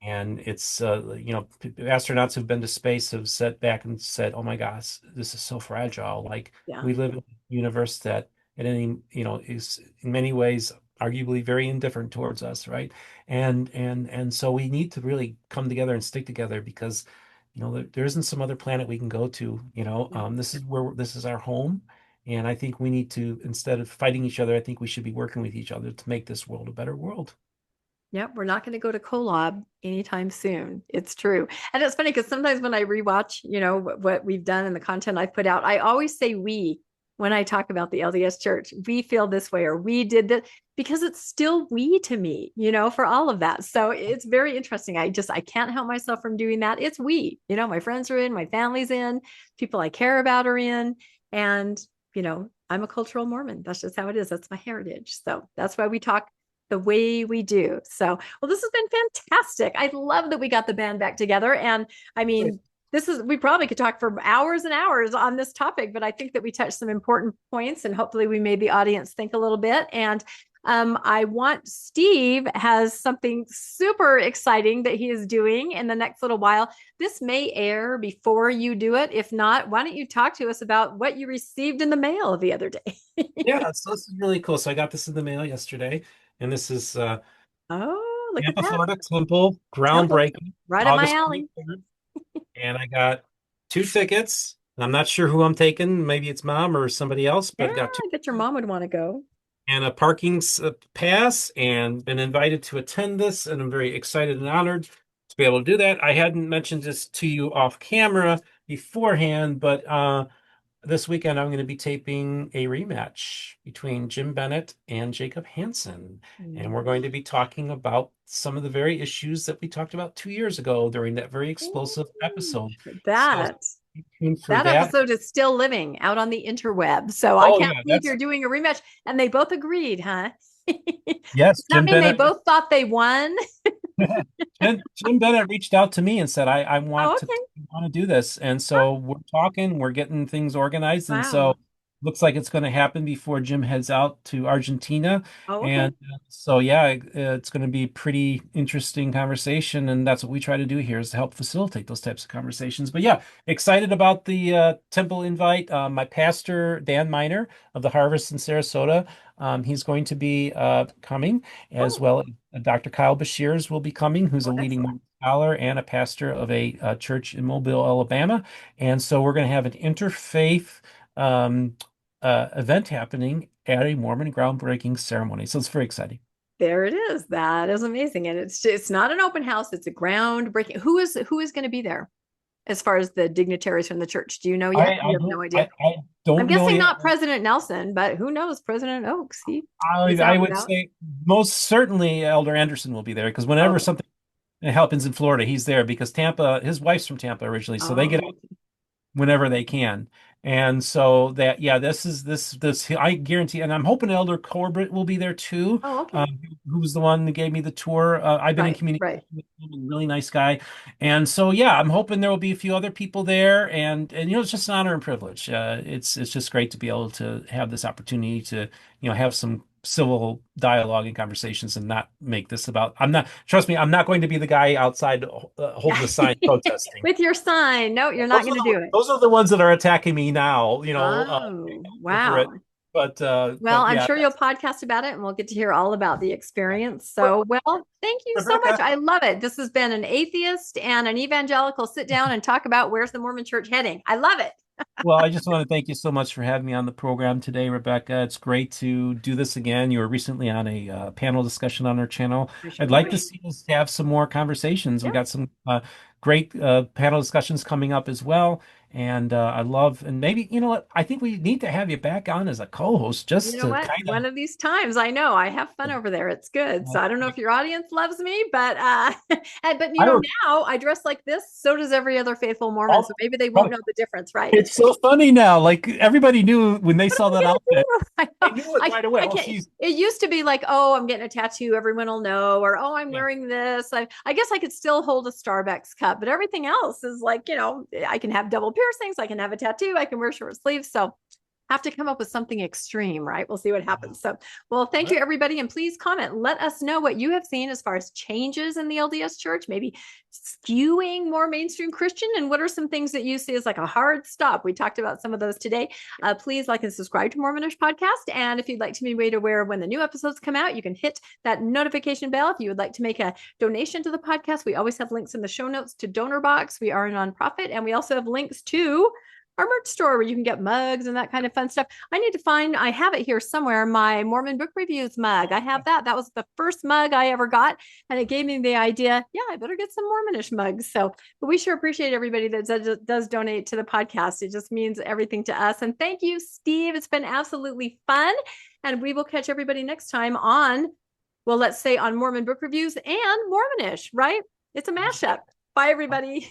And it's, astronauts who've been to space have sat back and said, "Oh my gosh, this is so fragile. Like Yeah. we live in a universe that at any, is in many ways arguably very indifferent towards us, right? And so we need to really come together and stick together because, there isn't some other planet we can go to. Yeah. This is our home. And I think we need to, instead of fighting each other, I think we should be working with each other to make this world a better world. Yep, we're not going to go to collab anytime soon. It's true. And it's funny because sometimes when I rewatch, what we've done and the content I've put out, I always say we when I talk about the LDS church. We feel this way or we did that because it's still we to me, for all of that. So it's very interesting. I can't help myself from doing that. It's we, my friends are in, my family's in, people I care about are in. And, I'm a cultural Mormon. That's just how it is. That's my heritage. So that's why we talk the way we do. So, well, this has been fantastic. I love that we got the band back together. And I mean, we probably could talk for hours and hours on this topic, but I think that we touched some important points and hopefully we made the audience think a little bit. And I want Steve has something super exciting that he is doing in the next little while. This may air before you do it. If not, why don't you talk to us about what you received in the mail the other day? Yeah, so this is really cool. So I got this in the mail yesterday, and this is Oh, look at Tampa, that. Florida Temple, Temple, groundbreaking, right up my August alley. 23rd. And I got two tickets. I'm not sure who I'm taking. Maybe it's mom or somebody else, Yeah, but I got two I bet your mom would want to go. and a parking pass and been invited to attend this. And I'm very excited and honored to be able to do that. I hadn't mentioned this to you off camera beforehand, but this weekend, I'm going to be taping a rematch between Jim Bennett and Jacob Hansen. And we're going to be talking about some of the very issues that we talked about 2 years ago during that very explosive episode. So That stay tuned for that that. episode is still living out on the interweb. So I Oh, can't yeah, believe you're doing a rematch. And they both agreed, huh? yes, Does that Jim mean they Bennett. both thought they won? Jim Bennett reached out to me and said, I Oh, want to do this. And so we're talking, we're getting things organized. And wow. so looks like it's going to happen before Jim heads out to Argentina. Oh, okay. And so, yeah, it's going to be pretty interesting conversation. And that's what we try to do here is to help facilitate those types of conversations. But yeah, excited about the temple invite. My pastor, Dan Miner of the Harvest in Sarasota, he's going to be coming as Oh, well. Dr. Kyle Bashirs will be coming, who's a oh, leading excellent. Mormon scholar and a pastor of a church in Mobile, Alabama. And so we're going to have an interfaith um, event happening at a Mormon groundbreaking ceremony. So it's very exciting. There it is. That is amazing. And it's not an open house, it's a groundbreaking. Who is going to be there as far as the dignitaries from the church? Do you know yet? You have no idea. I I'm don't know guessing yet. not President Nelson, but who knows? President Oaks. He's I out and would about. say most certainly Elder Anderson will be there because whenever Okay. something happens in Florida, he's there because Tampa, his wife's from Tampa originally, so they get Oh, whenever they can. And so that, yeah, this I guarantee, and I'm hoping Elder Corbett will be there too, oh, okay. who was the one that gave me the tour. I've been in Right, communication right. with him, a really nice guy. And so, yeah, I'm hoping there will be a few other people there. And it's just an honor and privilege. It's just great to be able to have this opportunity to, have some civil dialogue and conversations and not make this about, trust me, I'm not going to be the guy outside holding the sign protesting. With your sign. No, you're not Those are going to the do it. those are the ones that are attacking me now, Oh, over it. wow. Well, But I'm yeah, sure you'll podcast about it and we'll get to hear all about the experience. Re- So, well, thank you so much. Rebecca, I love it. This has been an atheist and an evangelical sit down and talk about where's the Mormon church heading. I love it. Well, I just want to thank you so much for having me on the program today, Rebecca. It's great to do this again. You were recently on a panel discussion on our channel. I sure I'd like to was. see us have some more conversations. We Yeah. got some great panel discussions coming up as well. And I love, and maybe, you know what, I think we need to have you back on as a co-host You just know to what? kind One of these times, I know I have fun over there. It's good. So of, I don't know if your audience loves me, but but I don't, now I dress like this. So does every other faithful Mormon. all, So maybe they won't know the difference, right? it's so funny now. Like everybody knew when they What am saw I that gonna outfit, do? I they know. knew it right away. I Oh, can't. she's, It used to be like, oh, I'm getting a tattoo. Everyone will know, or oh, I'm yeah. wearing this. I guess I could still hold a Starbucks cup, but everything else is like, I can have double piercings. I can have a tattoo. I can wear short sleeves. So have to come up with something extreme, right? We'll see what happens. So, well, thank you, everybody. And please comment. Let us know what you have seen as far as changes in the LDS church, maybe skewing more mainstream Christian. And what are some things that you see as like a hard stop? We talked about some of those today. Please like and subscribe to Mormonish Podcast. And if you'd like to be made aware of when the new episodes come out, you can hit that notification bell. If you would like to make a donation to the podcast, we always have links in the show notes to Donor Box. We are a nonprofit, and we also have links to our merch store where you can get mugs and that kind of fun stuff. I have it here somewhere, my Mormon book reviews mug. I have that. That was the first mug I ever got. And it gave me the idea, yeah, I better get some Mormonish mugs. So, but we sure appreciate everybody that does donate to the podcast. It just means everything to us. And thank you, Steve. It's been absolutely fun. And we will catch everybody next time on, well, let's say on Mormon book reviews and Mormonish, right? It's a mashup. Bye, everybody.